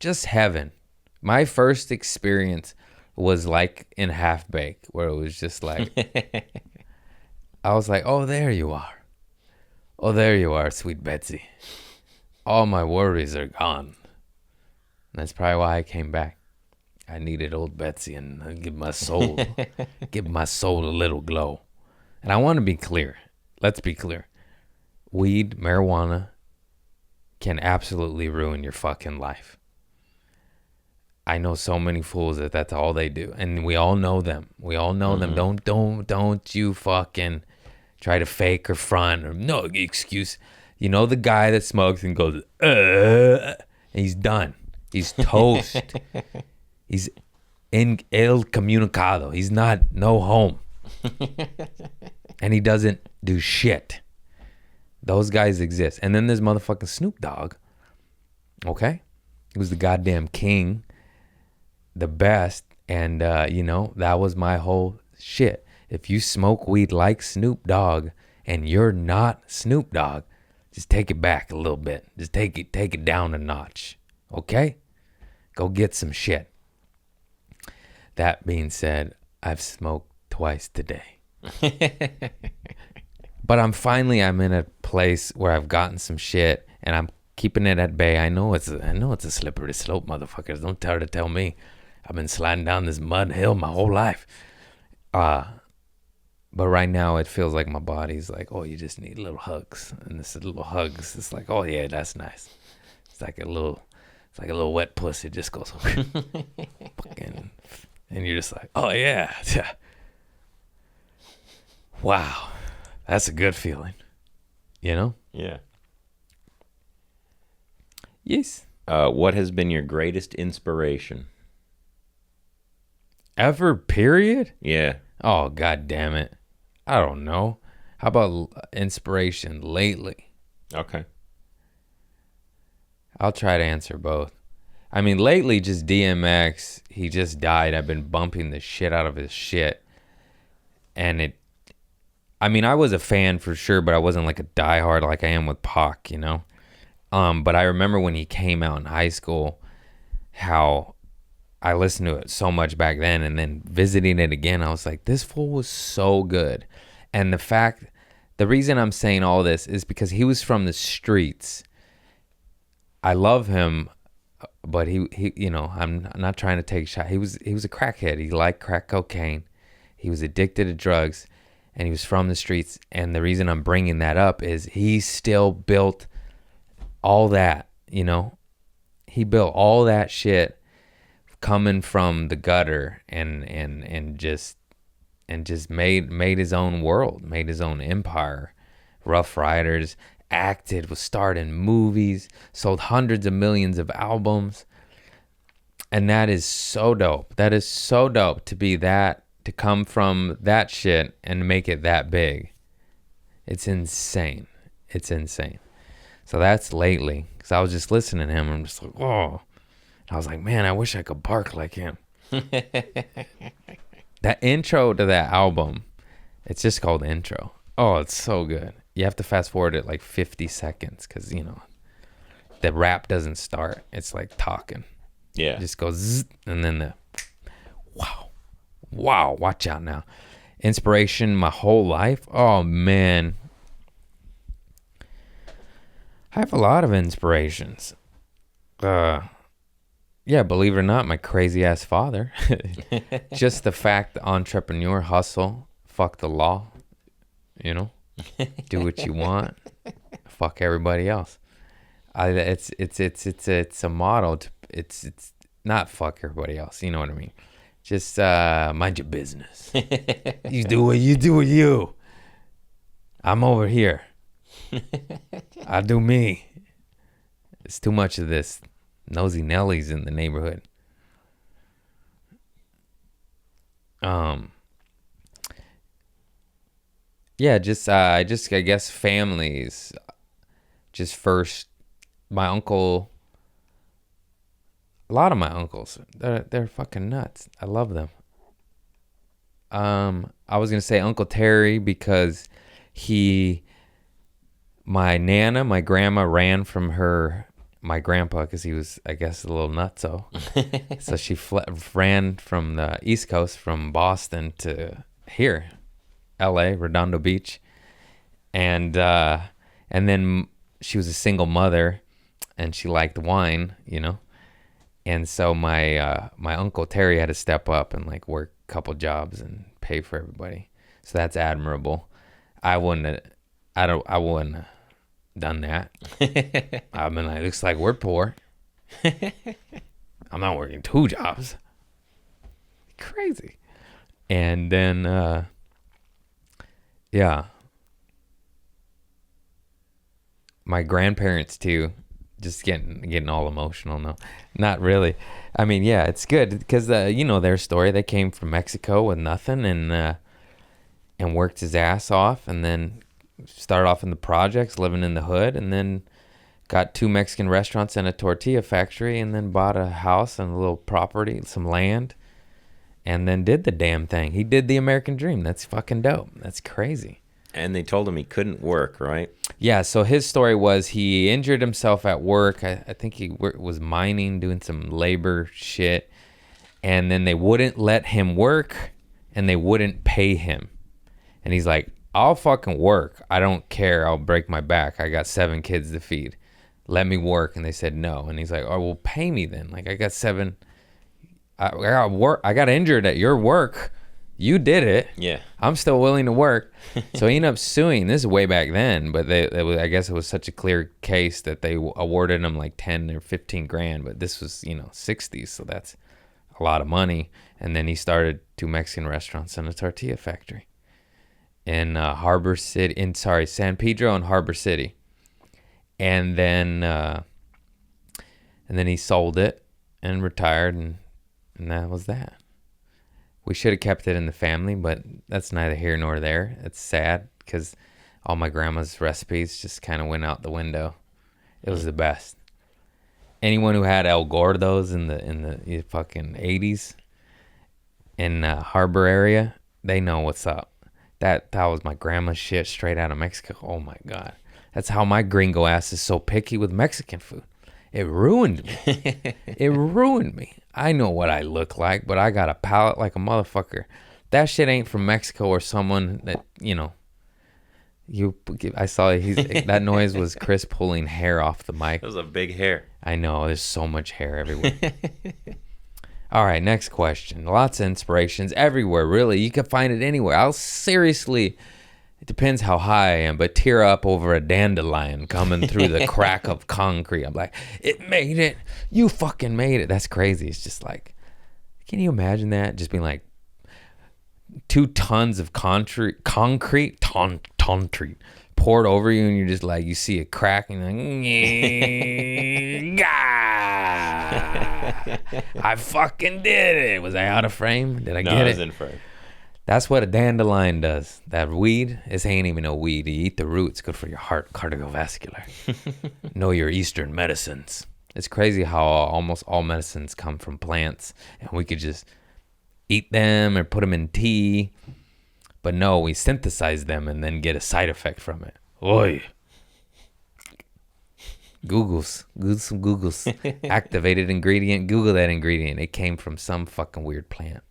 just heaven. My first experience was like in Half Baked, where it was just like, I was like, oh, there you are. Oh, there you are, sweet Betsy. All my worries are gone. And that's probably why I came back. I needed old Betsy and give my soul a little glow. And I want to be clear. Let's be clear. Weed, marijuana can absolutely ruin your fucking life. I know so many fools that that's all they do. And we all know them. We all know them. Don't you fucking try to fake or front or no excuse. You know the guy that smokes and goes, and he's done. He's toast. He's in el comunicado. He's no home. And he doesn't do shit. Those guys exist. And then there's motherfucking Snoop Dogg. Okay? He was the goddamn king. The best. And, that was my whole shit. If you smoke weed like Snoop Dogg and you're not Snoop Dogg, just take it back a little bit. Just take it down a notch. Okay? Go get some shit. That being said, I've smoked twice today. But I'm in a place where I've gotten some shit and I'm keeping it at bay. I know it's a slippery slope, motherfuckers. Don't try to tell me. I've been sliding down this mud hill my whole life. But right now it feels like my body's like, oh, you just need little hugs. And this little hugs, it's like, oh yeah, that's nice. It's like a little wet pussy. It just goes fucking, and you're just like, oh yeah. Wow. That's a good feeling. You know? Yeah. Yes. What has been your greatest inspiration? Ever, period? Yeah. Oh, god damn it. I don't know. How about inspiration lately? Okay. I'll try to answer both. I mean, lately, just DMX. He just died. I've been bumping the shit out of his shit. And I was a fan for sure, but I wasn't like a diehard like I am with Pac, you know? But I remember when he came out in high school, how I listened to it so much back then, and then visiting it again, I was like, this fool was so good. And the reason I'm saying all this is because he was from the streets. I love him, but he I'm not trying to take a shot. He was a crackhead. He liked crack cocaine. He was addicted to drugs, and he was from the streets. And the reason I'm bringing that up is he still built all that, you know. He built all that shit coming from the gutter and just made his own world, made his own empire. Rough Riders, acted, was starred in movies, sold hundreds of millions of albums. And that is so dope. That is so dope to come from that shit and make it that big. It's insane. It's insane. So that's lately, because I was just listening to him and I'm just like, whoa. I was like, man, I wish I could bark like him. That intro to that album, it's just called Intro. Oh, it's so good. You have to fast forward it like 50 seconds because, the rap doesn't start. It's like talking. Yeah. It just goes zzz, and then wow, watch out now. Inspiration my whole life. Oh, man. I have a lot of inspirations. Yeah, believe it or not, my crazy ass father. Just the fact, the entrepreneur hustle, fuck the law, do what you want, fuck everybody else. It's a motto. it's not fuck everybody else. You know what I mean? Just mind your business. You do what you. I'm over here. I do me. It's too much of this nosy Nellies in the neighborhood. Yeah, I guess families. Just first, my uncle. A lot of my uncles, they're fucking nuts. I love them. I was gonna say Uncle Terry because my nana, my grandma ran from my grandpa because he was, I guess, a little nutso. So she ran from the East Coast, from Boston to here, L.A., Redondo Beach, and then she was a single mother, and she liked wine, you know. And so my Uncle Terry had to step up and like work a couple jobs and pay for everybody. So that's admirable. I wouldn't have done that. I've been like, looks like we're poor. I'm not working 2 jobs. Crazy. And then yeah. My grandparents too. Just getting all emotional. No, not really. I mean, yeah, it's good because you know their story. They came from Mexico with nothing and worked his ass off, and then started off in the projects, living in the hood, and then got 2 Mexican restaurants and a tortilla factory, and then bought a house and a little property, some land, and then did the damn thing. He did the American dream. That's fucking dope. That's crazy. And they told him he couldn't work, right? Yeah, so his story was he injured himself at work. I think he was mining, doing some labor shit. And then they wouldn't let him work, and they wouldn't pay him. And he's like, I'll fucking work. I don't care. I'll break my back. I got 7 kids to feed. Let me work. And they said no. And he's like, oh, well, pay me then. Like, I got 7. I got work. I got injured at your work. You did it. Yeah. I'm still willing to work. So he ended up suing. This is way back then, but I guess it was such a clear case that they awarded him like 10 or 15 grand. But this was, 60s, so that's a lot of money. And then he started 2 Mexican restaurants and a tortilla factory in San Pedro and Harbor City. And then he sold it and retired, and that was that. We should have kept it in the family, but that's neither here nor there. It's sad because all my grandma's recipes just kind of went out the window. It was the best. Anyone who had El Gordos in the fucking 80s in Harbor area, they know what's up. That was my grandma's shit straight out of Mexico. Oh my God. That's how my gringo ass is so picky with Mexican food. It ruined me. It ruined me. I know what I look like, but I got a palate like a motherfucker. That shit ain't from Mexico or someone that, I saw that noise was Chris pulling hair off the mic. That was a big hair. I know. There's so much hair everywhere. All right, next question. Lots of inspirations everywhere, really. You can find it anywhere. It depends how high I am, but tear up over a dandelion coming through the crack of concrete. I'm like, it made it. You fucking made it. That's crazy. It's just like, can you imagine that? Just being like 2 tons of concrete poured over you, and you're just like, you see a crack, and you're like, I fucking did it. Was I out of frame? Did I get it? No, I was in frame. That's what a dandelion does. That weed, this ain't even a weed. You eat the roots, good for your heart, cardiovascular. Know your Eastern medicines. It's crazy how almost all medicines come from plants, and we could just eat them or put them in tea. But no, we synthesize them and then get a side effect from it. Oy. Google some Googles. Activated ingredient. Google that ingredient. It came from some fucking weird plant.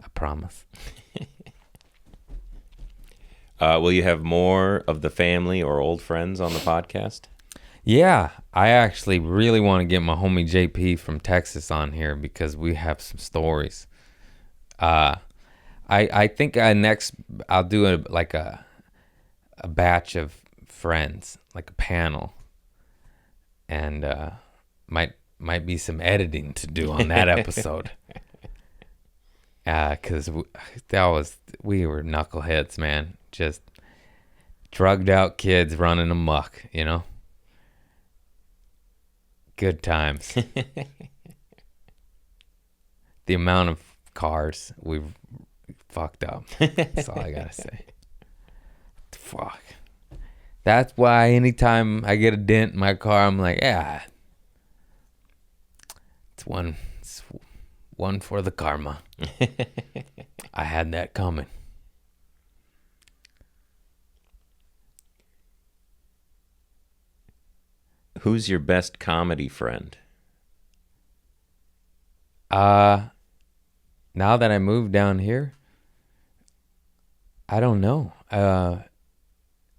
I promise. Will you have more of the family or old friends on the podcast? Yeah, I actually really want to get my homie JP from Texas on here because we have some stories. I think next I'll do a batch of friends, like a panel, and might might be some editing to do on that episode. Because we were knuckleheads, man. Just drugged out kids running amok, you know? Good times. The amount of cars we've fucked up. That's all I gotta say. Fuck. That's why anytime I get a dent in my car, I'm like, yeah. It's one for the karma. I had that coming. Who's your best comedy friend? Now that I moved down here, I don't know.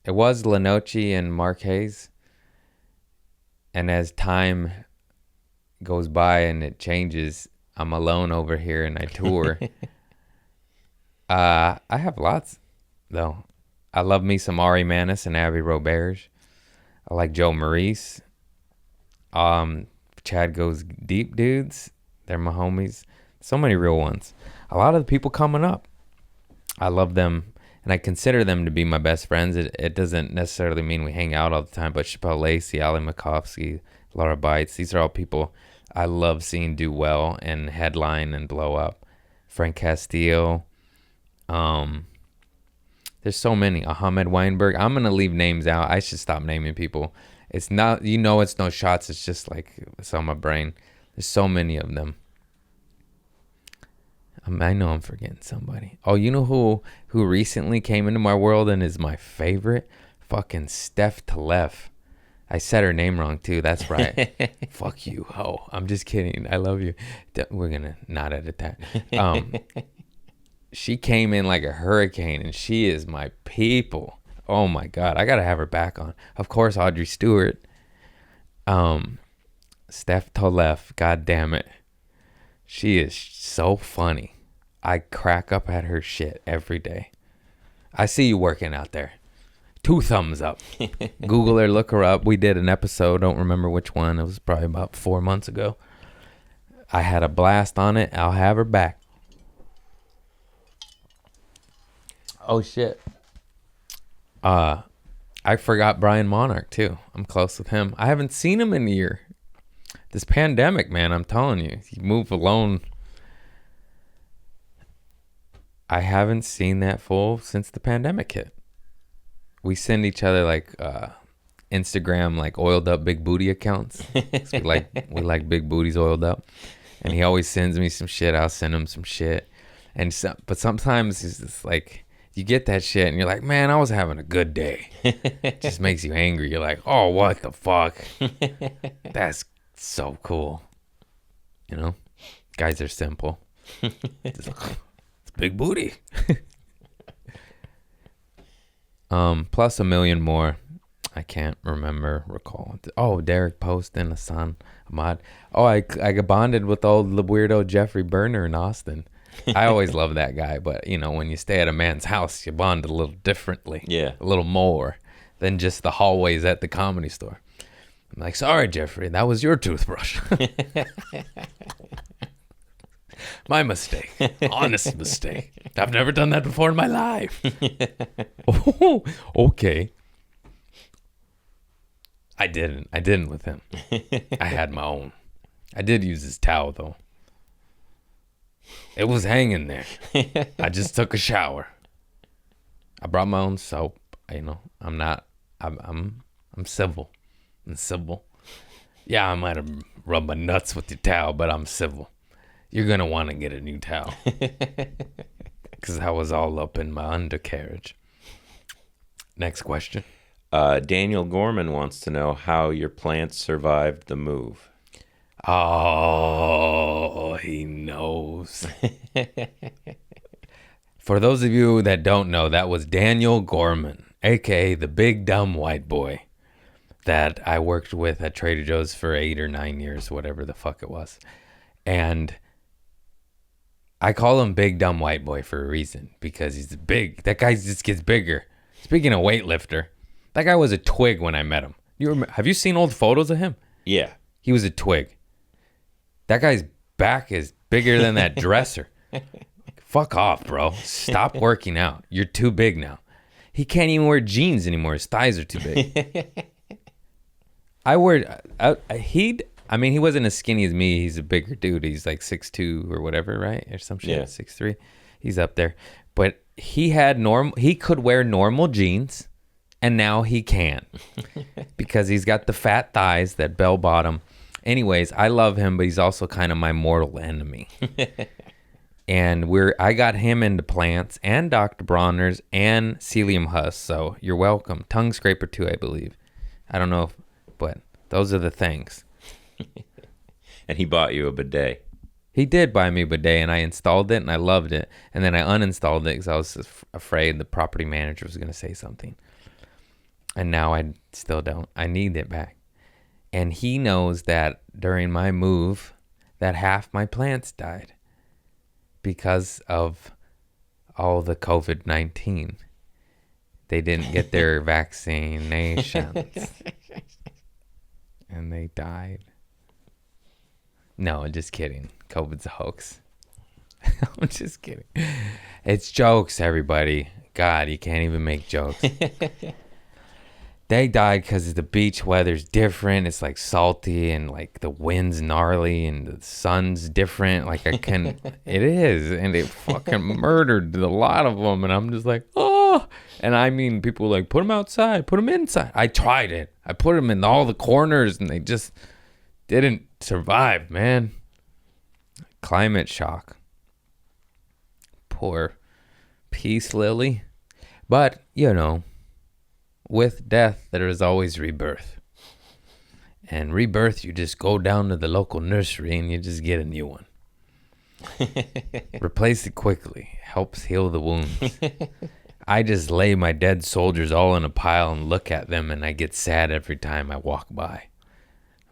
It was Lenoci and Mark Hayes. And as time goes by and it changes, I'm alone over here and I tour. I have lots, though. I love me some Ari Manis and Abby Roberge. I like Joe Maurice. Chad Goes Deep dudes. They're my homies. So many real ones. A lot of the people coming up, I love them, and I consider them to be my best friends. It doesn't necessarily mean we hang out all the time, but Chappelle Lacey, Ali Makovsky, Laura Bites, these are all people I love seeing do well and headline and blow up. Frank Castillo. There's so many. Ahmed Weinberg. I'm going to leave names out. I should stop naming people. It's not, it's no shots. It's just like it's on my brain. There's so many of them. I know I'm forgetting somebody. Oh, you know who recently came into my world and is my favorite? Fucking Steph Talef. I said her name wrong too. That's right. Fuck you, ho. I'm just kidding. I love you. We're gonna not edit that. She came in like a hurricane, and she is my people. Oh my God, I gotta have her back on. Of course, Audrey Stewart. Steph Talef. God damn it. She is so funny. I crack up at her shit every day. I see you working out there. 2 thumbs up. Google her, look her up. We did an episode. Don't remember which one. It was probably about 4 months ago. I had a blast on it. I'll have her back. Oh, shit. I forgot Brian Monarch, too. I'm close with him. I haven't seen him in a year. This pandemic, man, I'm telling you. You move alone. I haven't seen that fool since the pandemic hit. We send each other like Instagram like oiled up big booty accounts. We like big booties oiled up. And he always sends me some shit. I'll send him some shit. But sometimes he's just like, you get that shit and you're like, man, I was having a good day. It just makes you angry. You're like, oh, what the fuck? That's so cool. You know? Guys are simple. It's big booty. Plus a million more. I can't recall. Oh, Derek Post and Hassan Ahmad. Oh, I got bonded with old the weirdo Jeffrey Berner in Austin. I always love that guy, but when you stay at a man's house, you bond a little differently. Yeah. A little more than just the hallways at the Comedy Store. I'm like, sorry, Jeffrey, that was your toothbrush. My mistake. Honest mistake. I've never done that before in my life. Oh, okay. I didn't with him. I had my own. I did use his towel, though. It was hanging there. I just took a shower. I brought my own soap. I'm civil. I'm civil. Yeah, I might have rubbed my nuts with your towel, but I'm civil. You're going to want to get a new towel. Because I was all up in my undercarriage. Next question. Daniel Gorman wants to know how your plants survived the move. Oh, he knows. For those of you that don't know, that was Daniel Gorman, a.k.a. the big dumb white boy that I worked with at Trader Joe's for 8 or 9 years, whatever the fuck it was. And I call him big dumb white boy for a reason, because he's big. That guy just gets bigger. Speaking of weightlifter, that guy was a twig when I met him. Have you seen old photos of him? Yeah. He was a twig. That guy's back is bigger than that dresser. Fuck off, bro. Stop working out. You're too big now. He can't even wear jeans anymore. His thighs are too big. I mean, he wasn't as skinny as me. He's a bigger dude. He's like 6'2" or whatever, right? Or some shit. Yeah. 6'3". He's up there. But he could wear normal jeans, and now he can't because he's got the fat thighs, that bell bottom. Anyways, I love him, but he's also kind of my mortal enemy. And I got him into plants and Dr. Bronner's and Celium Husk. So you're welcome. Tongue scraper too, I believe. I don't know, but those are the things. And he bought you a bidet. He did buy me a bidet, and I installed it, and I loved it. And then I uninstalled it because I was afraid the property manager was going to say something. And now I still don't. I need it back. And he knows that during my move, that half my plants died because of all the COVID-19. They didn't get their vaccinations. And they died. No, just kidding. COVID's a hoax. I'm just kidding. It's jokes, everybody. God, you can't even make jokes. They died because the beach weather's different. It's like salty and like the wind's gnarly and the sun's different. Like it is. And it fucking murdered a lot of them. And I'm just like, oh. And I mean, people were like, put them outside, put them inside. I tried it. I put them in all the corners and they just didn't survive, man. Climate shock. Poor peace lily. But, with death, there is always rebirth. And rebirth, you just go down to the local nursery and you just get a new one. Replace it quickly. Helps heal the wounds. I just lay my dead soldiers all in a pile and look at them, and I get sad every time I walk by.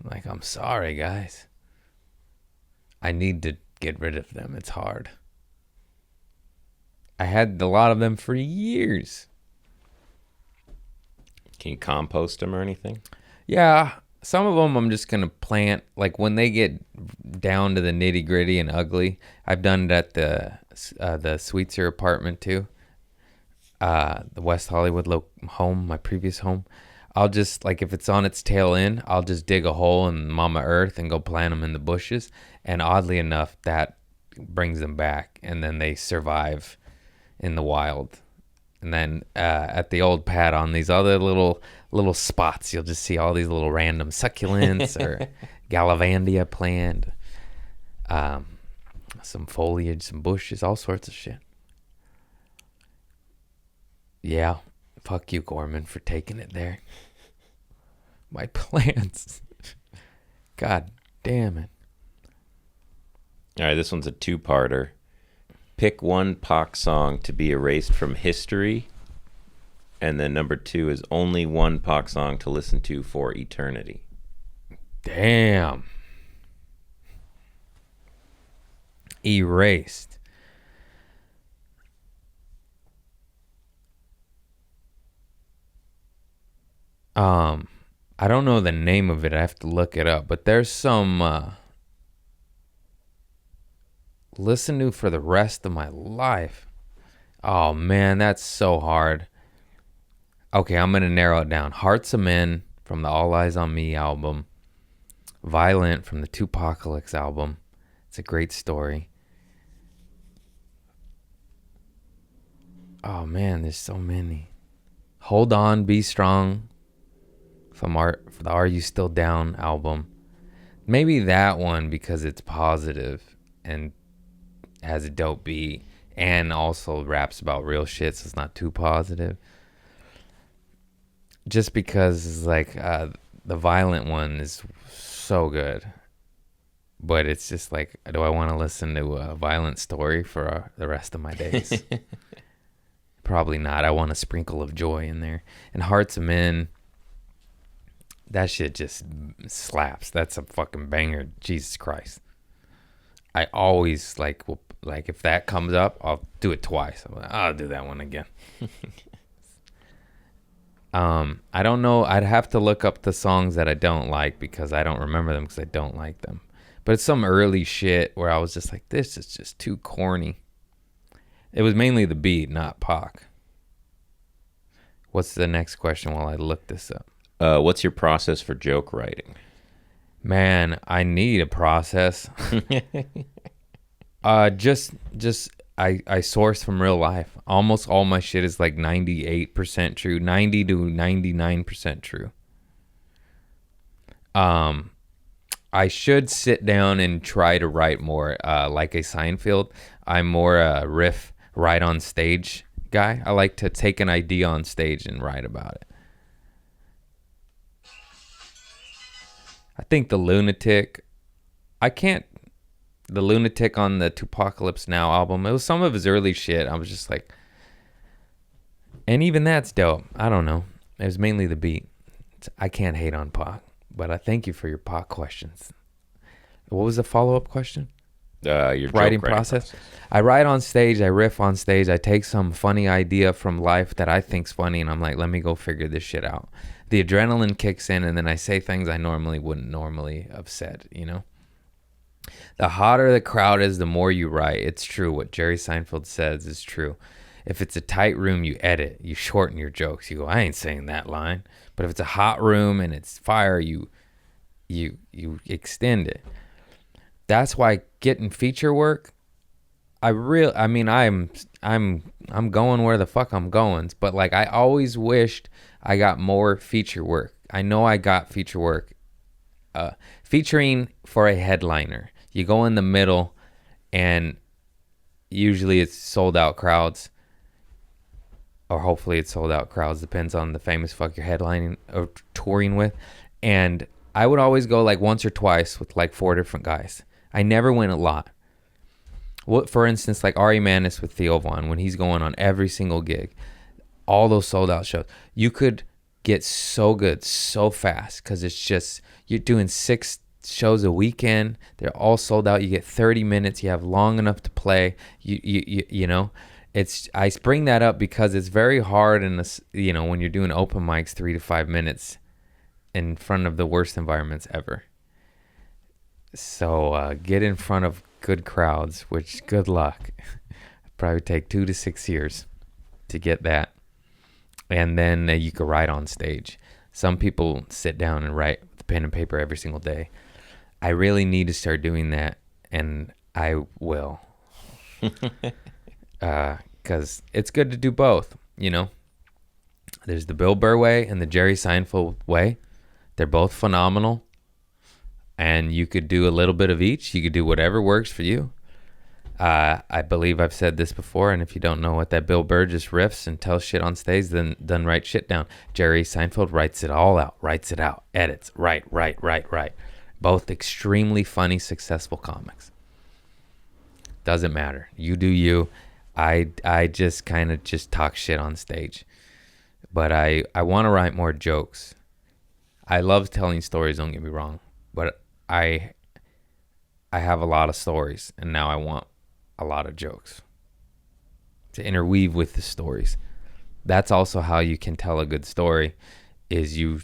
I'm like, I'm sorry, guys. I need to get rid of them. It's hard. I had a lot of them for years. Can you compost them or anything? Yeah, some of them I'm just going to plant. Like when they get down to the nitty gritty and ugly, I've done it at the Sweetser apartment too. The West Hollywood home, my previous home. I'll just, like, if it's on its tail end, I'll just dig a hole in Mama Earth and go plant them in the bushes. And oddly enough, that brings them back. And then they survive in the wild. And then at the old pad on these other little spots, you'll just see all these little random succulents or Gallivandia plant, some foliage, some bushes, all sorts of shit. Yeah, fuck you, Gorman, for taking it there. My plants. God damn it. All right, this one's a two-parter. Pick one Pac song to be erased from history. And then number 2 is only one Pac song to listen to for eternity. Damn. Erased. I don't know the name of it. I have to look it up. But there's some listen to for the rest of my life. Oh man, that's so hard. Okay, I'm gonna narrow it down. Hearts of Men from the All Eyes on Me album. Violent from the Tupacalypse album. It's a great story. Oh man, there's so many. Hold On, Be Strong from the Are You Still Down album. Maybe that one because it's positive and has a dope beat and also raps about real shit, so it's not too positive. Just because it's like the Violent one is so good. But it's just like, do I want to listen to a violent story for the rest of my days? Probably not. I want a sprinkle of joy in there. And Hearts of Men, that shit just slaps. That's a fucking banger. Jesus Christ. I always like if that comes up, I'll do it twice. I'll do that one again. I don't know. I'd have to look up the songs that I don't like because I don't remember them because I don't like them. But it's some early shit where I was just like, this is just too corny. It was mainly the beat, not Pac. What's the next question while I look this up? What's your process for joke writing? Man, I need a process. Just I source from real life. Almost all my shit is like 98% true, 90 to 99% true. I should sit down and try to write more, like a Seinfeld. I'm more a riff, write on stage guy. I like to take an idea on stage and write about it. I think the Lunatic on the Tupacalypse Now album, it was some of his early shit. I was just like, and even that's dope. I don't know. It was mainly the beat. I can't hate on Pac, but I thank you for your Pac questions. What was the follow-up question? Your Writing process. I write on stage. I riff on stage. I take some funny idea from life that I think's funny, and I'm like, let me go figure this shit out. The adrenaline kicks in, and then I say things I wouldn't normally have said, you know? The hotter the crowd is, the more you write. It's true. What Jerry Seinfeld says is true. If it's a tight room, you edit. You shorten your jokes. You go, I ain't saying that line. But if it's a hot room and it's fire, you extend it. That's why getting feature work, I'm going where the fuck I'm going. But like, I always wished I got more feature work. I know I got feature work. Featuring for a headliner. You go in the middle, and usually it's sold out crowds, or hopefully it's sold out crowds. Depends on the famous fuck you're headlining or touring with. And I would always go like once or twice with like 4 different guys. I never went a lot. What, for instance, like Ari Manis with Theo Von, when he's going on every single gig, all those sold out shows, you could get so good so fast because it's just, you're doing 6 shows a weekend. They're all sold out. You get 30 minutes. You have long enough to play. You know, I bring that up because it's very hard in this, you know, when you're doing open mics 3 to 5 minutes in front of the worst environments ever. So get in front of good crowds, which good luck. Probably take 2 to 6 years to get that. And then you could write on stage. Some people sit down and write with pen and paper every single day. I really need to start doing that, and I will. Because it's good to do both, you know. There's the Bill Burr way and the Jerry Seinfeld way. They're both phenomenal. And you could do a little bit of each. You could do whatever works for you. I believe I've said this before, and if you don't know what that Bill Burr just riffs and tells shit on stage, then write shit down. Jerry Seinfeld writes it all out, writes it out, edits, write. Both extremely funny, successful comics. Doesn't matter. You do you. I just kind of just talk shit on stage. But I want to write more jokes. I love telling stories, don't get me wrong. But I have a lot of stories, and now I want a lot of jokes to interweave with the stories. That's also how you can tell a good story, is you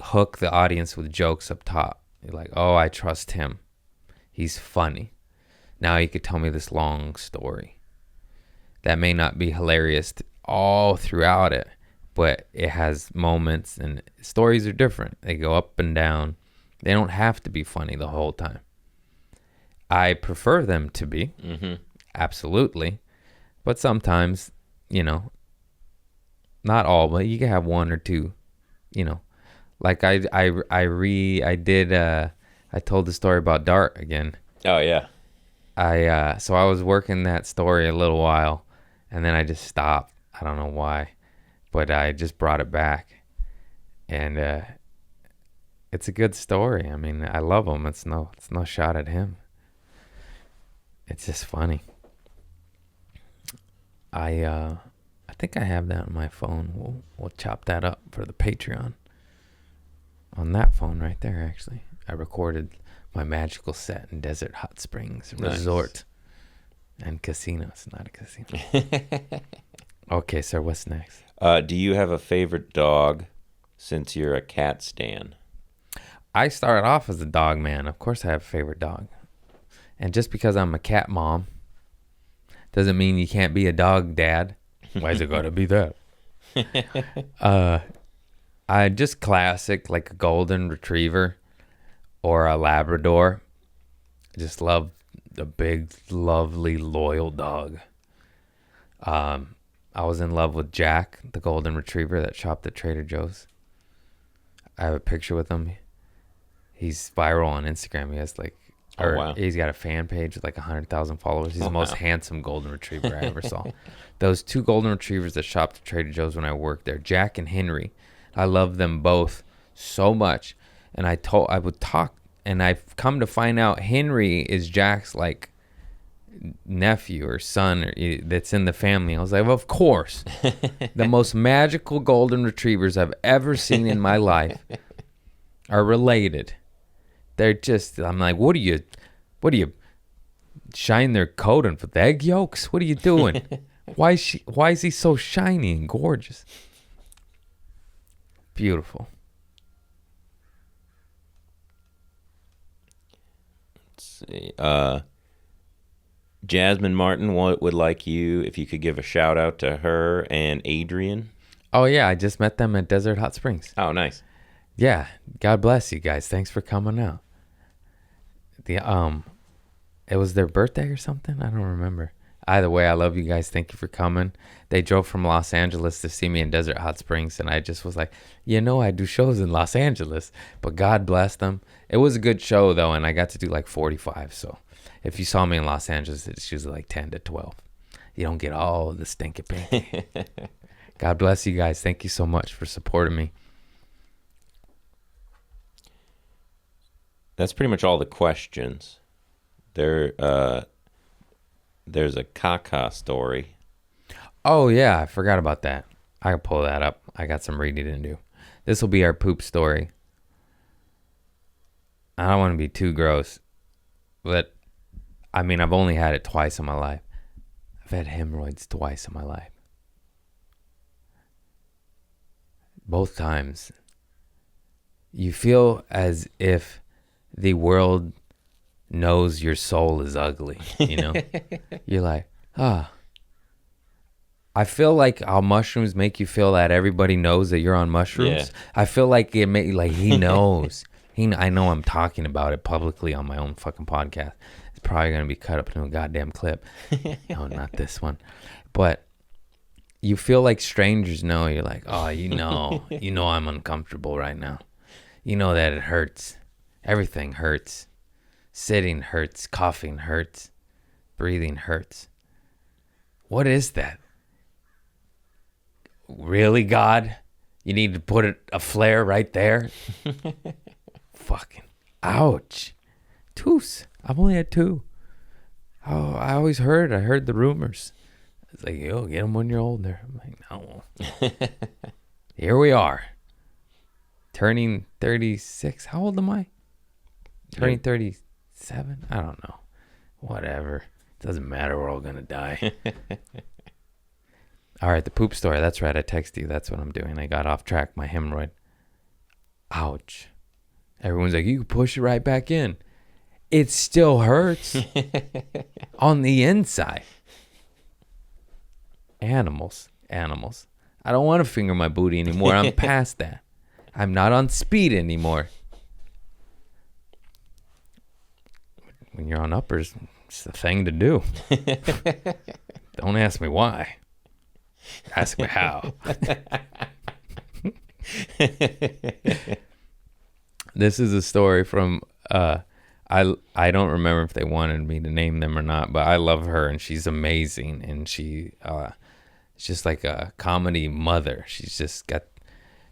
hook the audience with jokes up top. You're like, oh, I trust him. He's funny. Now he could tell me this long story. That may not be hilarious all throughout it, but it has moments, and stories are different. They go up and down. They don't have to be funny the whole time. I prefer them to be, absolutely. But sometimes, you know, not all, but you can have 1 or 2, you know. Like I told the story about Dart again. Oh yeah. So I was working that story a little while, and then I just stopped. I don't know why, but I just brought it back, and it's a good story. I mean, I love him. It's no shot at him. It's just funny. I think I have that on my phone. We'll chop that up for the Patreon. On that phone right there, actually. I recorded my magical set in Desert Hot Springs Resort and casino. It's not a casino. Okay, sir, what's next? Do you have a favorite dog since you're a cat stan? I started off as a dog man. Of course, I have a favorite dog. And just because I'm a cat mom doesn't mean you can't be a dog dad. Why's it gotta be that? I just classic, like a golden retriever or a Labrador. I just love a big, lovely, loyal dog. I was in love with Jack, the golden retriever that shopped at Trader Joe's. I have a picture with him. He's viral on Instagram. He has like, wow. He's got a fan page with like 100,000 followers. He's the most handsome golden retriever I ever saw. Those two golden retrievers that shopped at Trader Joe's when I worked there, Jack and Henry. I love them both so much. And I would talk, and I've come to find out Henry is Jack's like nephew or son that's in the family. I was like, well, of course. The most magical golden retrievers I've ever seen in my life are related. They're just, I'm like, what do you shine their coat in with egg yolks? What are you doing? Why is he so shiny and gorgeous? Beautiful. Let's see. Jasmine Martin would like you if you could give a shout out to her and Adrian. Oh yeah, I just met them at Desert Hot Springs. Oh, nice. Yeah, God bless you guys. Thanks for coming out. It was their birthday or something. I don't remember. Either way, I love you guys. Thank you for coming. They drove from Los Angeles to see me in Desert Hot Springs, and I just was like, I do shows in Los Angeles, but God bless them. It was a good show though, and I got to do like 45. So if you saw me in Los Angeles, it's usually like 10 to 12. You don't get all of the stinky pinky. God bless you guys. Thank you so much for supporting me. That's pretty much all the questions. There's a caca story. Oh yeah, I forgot about that. I can pull that up. I got some reading to do. This will be our poop story. I don't want to be too gross, but I mean, I've only had it twice in my life. I've had hemorrhoids twice in my life. Both times, you feel as if the world knows your soul is ugly, You're like, I feel like how mushrooms make you feel that everybody knows that you're on mushrooms. Yeah. I feel like he knows. I know I'm talking about it publicly on my own fucking podcast. It's probably going to be cut up into a goddamn clip. No, not this one. But you feel like strangers know. You're like, oh, I'm uncomfortable right now. You know that it hurts. Everything hurts. Sitting hurts. Coughing hurts. Breathing hurts. What is that? Really, God? You need to put a flare right there? Fucking ouch. Two's. I've only had two. Oh, I heard the rumors. It's like, get them when you're older. I'm like, no. Here we are. Turning 36. How old am I? Turning 37? I don't know. Whatever. Doesn't matter. We're all going to die. All right, the poop story. That's right. I texted you. That's what I'm doing. I got off track. My hemorrhoid. Ouch. Everyone's like, you can push it right back in. It still hurts on the inside. Animals. I don't want to finger my booty anymore. I'm past that. I'm not on speed anymore. When you're on uppers, it's the thing to do. Don't ask me why. Ask me how. This is a story from I don't remember if they wanted me to name them or not, but I love her and she's amazing, and she's just like a comedy mother. She's just got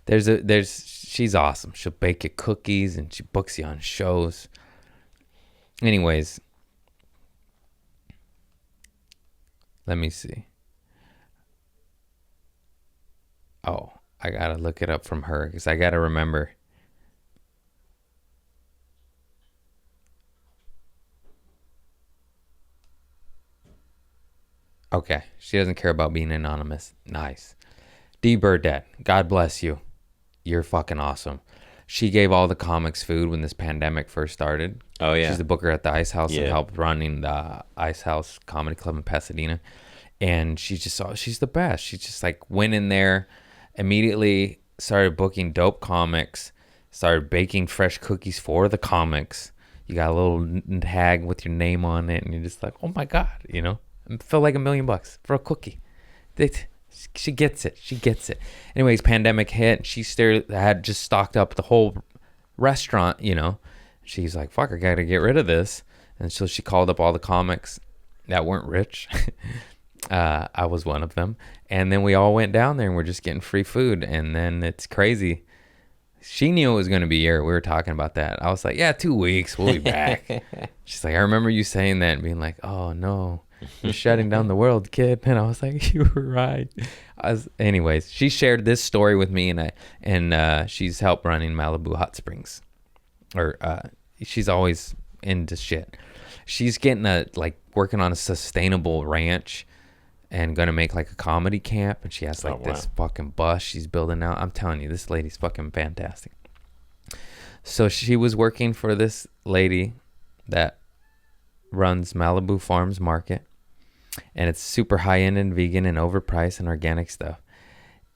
she's awesome. She'll bake you cookies and she books you on shows. Anyways, let me see. Oh, I gotta look it up from her because I gotta remember. Okay, she doesn't care about being anonymous. Nice. D. Burdette, God bless you. You're fucking awesome. She gave all the comics food when this pandemic first started. Oh, yeah. She's the booker at the Ice House and Yeah. helped running the Ice House Comedy Club in Pasadena. And she's the best. She just like went in there, immediately started booking dope comics, started baking fresh cookies for the comics. You got a little tag with your name on it, and you're just like, oh my God, you know? It felt like $1 million for a cookie. She gets it. She gets it. Anyways, pandemic hit. She had just stocked up the whole restaurant, you know. She's like, fuck, I got to get rid of this. And so she called up all the comics that weren't rich. I was one of them. And then we all went down there and we're just getting free food. And then it's crazy. She knew it was going to be here. We were talking about that. I was like, yeah, 2 weeks. We'll be back. She's like, I remember you saying that and being like, oh, no. You're shutting down the world, kid. And I was like, you were right. Anyways, she shared this story with me, and she's helped running Malibu Hot Springs. She's always into shit. She's getting working on a sustainable ranch and gonna make like a comedy camp. And she has this fucking bus she's building out. I'm telling you, this lady's fucking fantastic. So she was working for this lady that runs Malibu Farms Market, and it's super high-end and vegan and overpriced and organic stuff,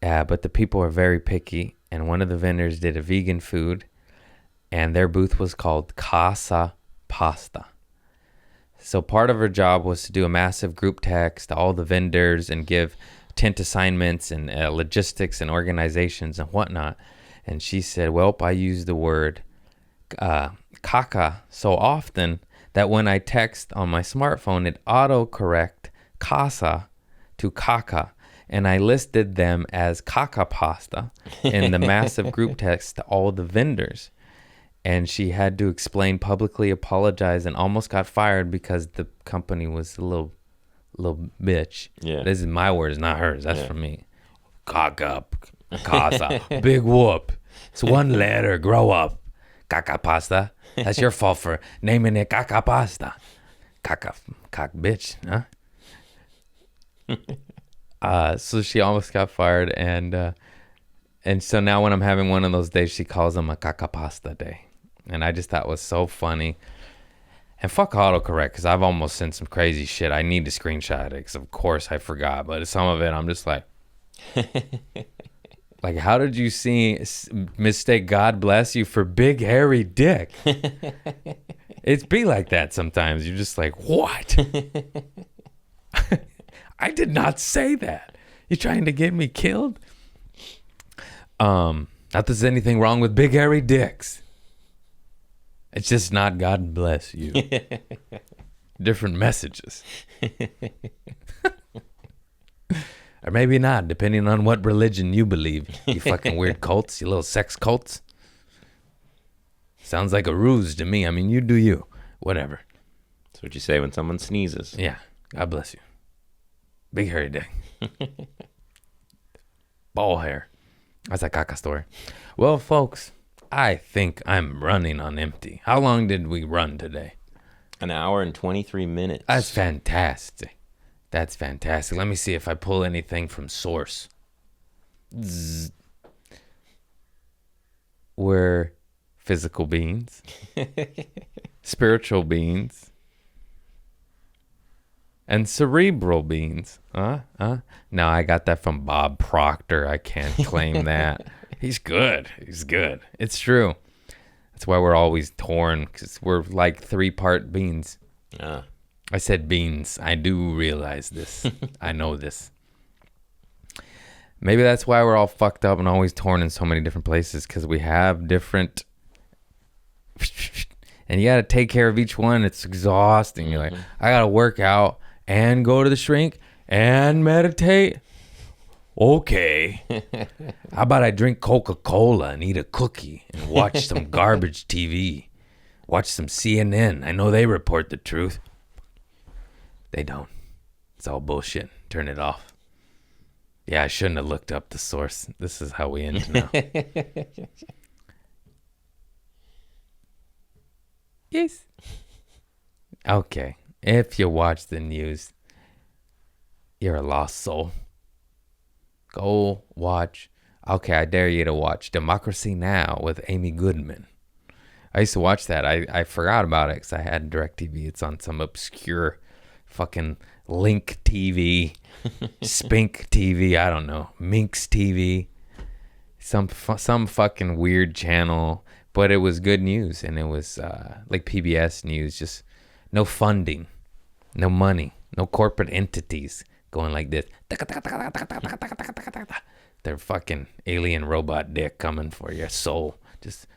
but the people are very picky, and one of the vendors did a vegan food, and their booth was called Casa Pasta. So part of her job was to do a massive group text to all the vendors and give tent assignments and logistics and organizations and whatnot. And she said, well, I use the word caca so often that when I text on my smartphone, it autocorrect casa to caca. And I listed them as caca pasta in the massive group text to all the vendors. And she had to explain, publicly apologize, and almost got fired because the company was a little bitch. Yeah. This is my words, not hers. That's from me. Caca, casa, big whoop. It's one letter, grow up. Caca pasta. That's your fault for naming it caca pasta. Caca bitch, huh? So she almost got fired, and so now when I'm having one of those days, she calls them a caca pasta day. And I just thought it was so funny. And fuck autocorrect, because I've almost sent some crazy shit. I need to screenshot it, because of course I forgot. But some of it, I'm just like... Like, how did you mistake God bless you for big hairy dick? It's be like that sometimes. You're just like, what? I did not say that. You trying to get me killed? Not that there's anything wrong with big hairy dicks. It's just not God bless you. Different messages. Or maybe not, depending on what religion you believe. You fucking weird cults, you little sex cults. Sounds like a ruse to me. I mean, you do you. Whatever. That's what you say when someone sneezes. Yeah. God bless you. Big hairy dick. Ball hair. That's a caca story. Well, folks, I think I'm running on empty. How long did we run today? 1 hour and 23 minutes. That's fantastic. That's fantastic. Let me see if I pull anything from source. Zzz. We're physical beings, spiritual beings, and cerebral beings. No, I got that from Bob Proctor. I can't claim that. He's good. He's good. It's true. That's why we're always torn, because we're like 3-part beings. I said beans. I do realize this. I know this. Maybe that's why we're all fucked up and always torn in so many different places, because we have different... And you got to take care of each one. It's exhausting. You're like, I got to work out and go to the shrink and meditate. Okay. How about I drink Coca-Cola and eat a cookie and watch some garbage TV? Watch some CNN. I know they report the truth. They don't. It's all bullshit. Turn it off. Yeah, I shouldn't have looked up the source. This is how we end now. Yes. Okay. If you watch the news, you're a lost soul. Go watch. Okay, I dare you to watch Democracy Now! With Amy Goodman. I used to watch that. I forgot about it because I had DirecTV. It's on some obscure fucking Link TV, Spink TV, I don't know, Minx TV, some fucking weird channel. But it was good news, and it was like PBS News, just no funding, no money, no corporate entities going like this. Their fucking alien robot dick coming for your soul. Just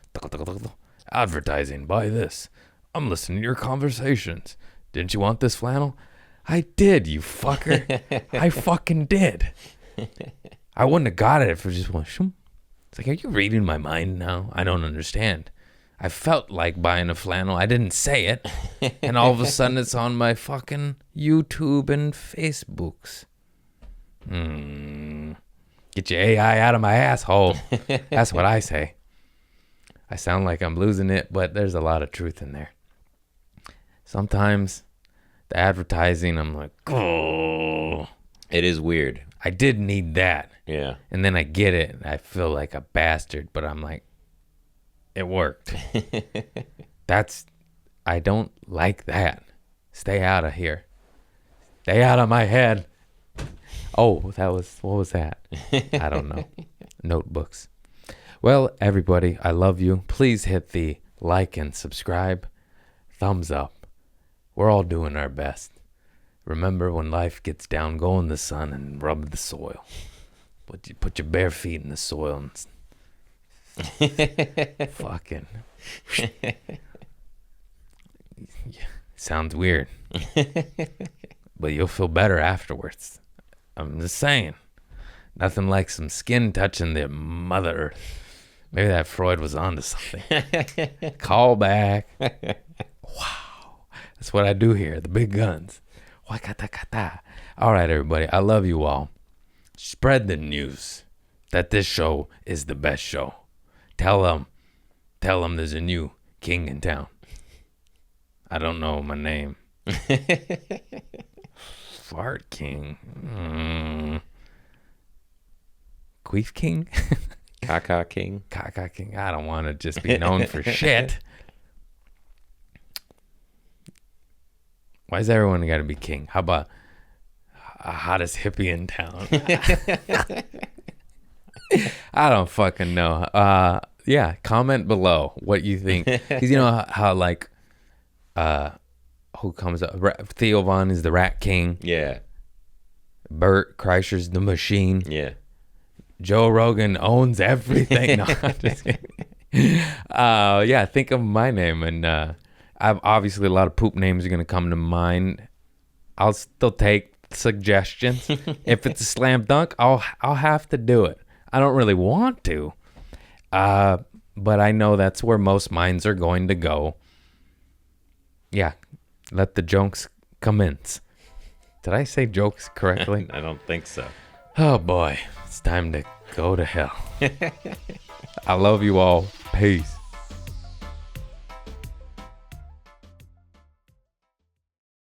advertising, buy this. I'm listening to your conversations. Didn't you want this flannel? I did, you fucker. I fucking did. I wouldn't have got it if it just went shoom. It's like, are you reading my mind now? I don't understand. I felt like buying a flannel. I didn't say it. And all of a sudden it's on my fucking YouTube and Facebooks. Get your AI out of my asshole. That's what I say. I sound like I'm losing it, but there's a lot of truth in there. Sometimes the advertising, I'm like, oh. It is weird. I did need that. Yeah. And then I get it. And I feel like a bastard, but I'm like, it worked. I don't like that. Stay out of here. Stay out of my head. Oh, what was that? I don't know. Notebooks. Well, everybody, I love you. Please hit the like and subscribe. Thumbs up. We're all doing our best. Remember, when life gets down, go in the sun and rub the soil. Put your bare feet in the soil and fucking. Sounds weird. But you'll feel better afterwards. I'm just saying. Nothing like some skin touching the Mother Earth. Maybe that Freud was onto something. Call back. Wow. That's what I do here. The big guns. All right, everybody. I love you all. Spread the news that this show is the best show. Tell them there's a new king in town. I don't know my name. Fart King. Queef King? Caca King. Caca King. I don't want to just be known for shit. Why is everyone got to be king? How about hottest hippie in town? I don't fucking know. Yeah, comment below what you think. Because you know how like, who comes up? Theo Von is the Rat King. Yeah. Bert Kreischer's the Machine. Yeah. Joe Rogan owns everything. No, I'm just kidding. Yeah, think of my name, and I've obviously a lot of poop names are gonna come to mind. I'll still take suggestions. If it's a slam dunk, I'll have to do it. I don't really want to, but I know that's where most minds are going to go. Yeah, let the jokes commence. Did I say jokes correctly? I don't think so. Oh boy, it's time to go to hell. I love you all. Peace.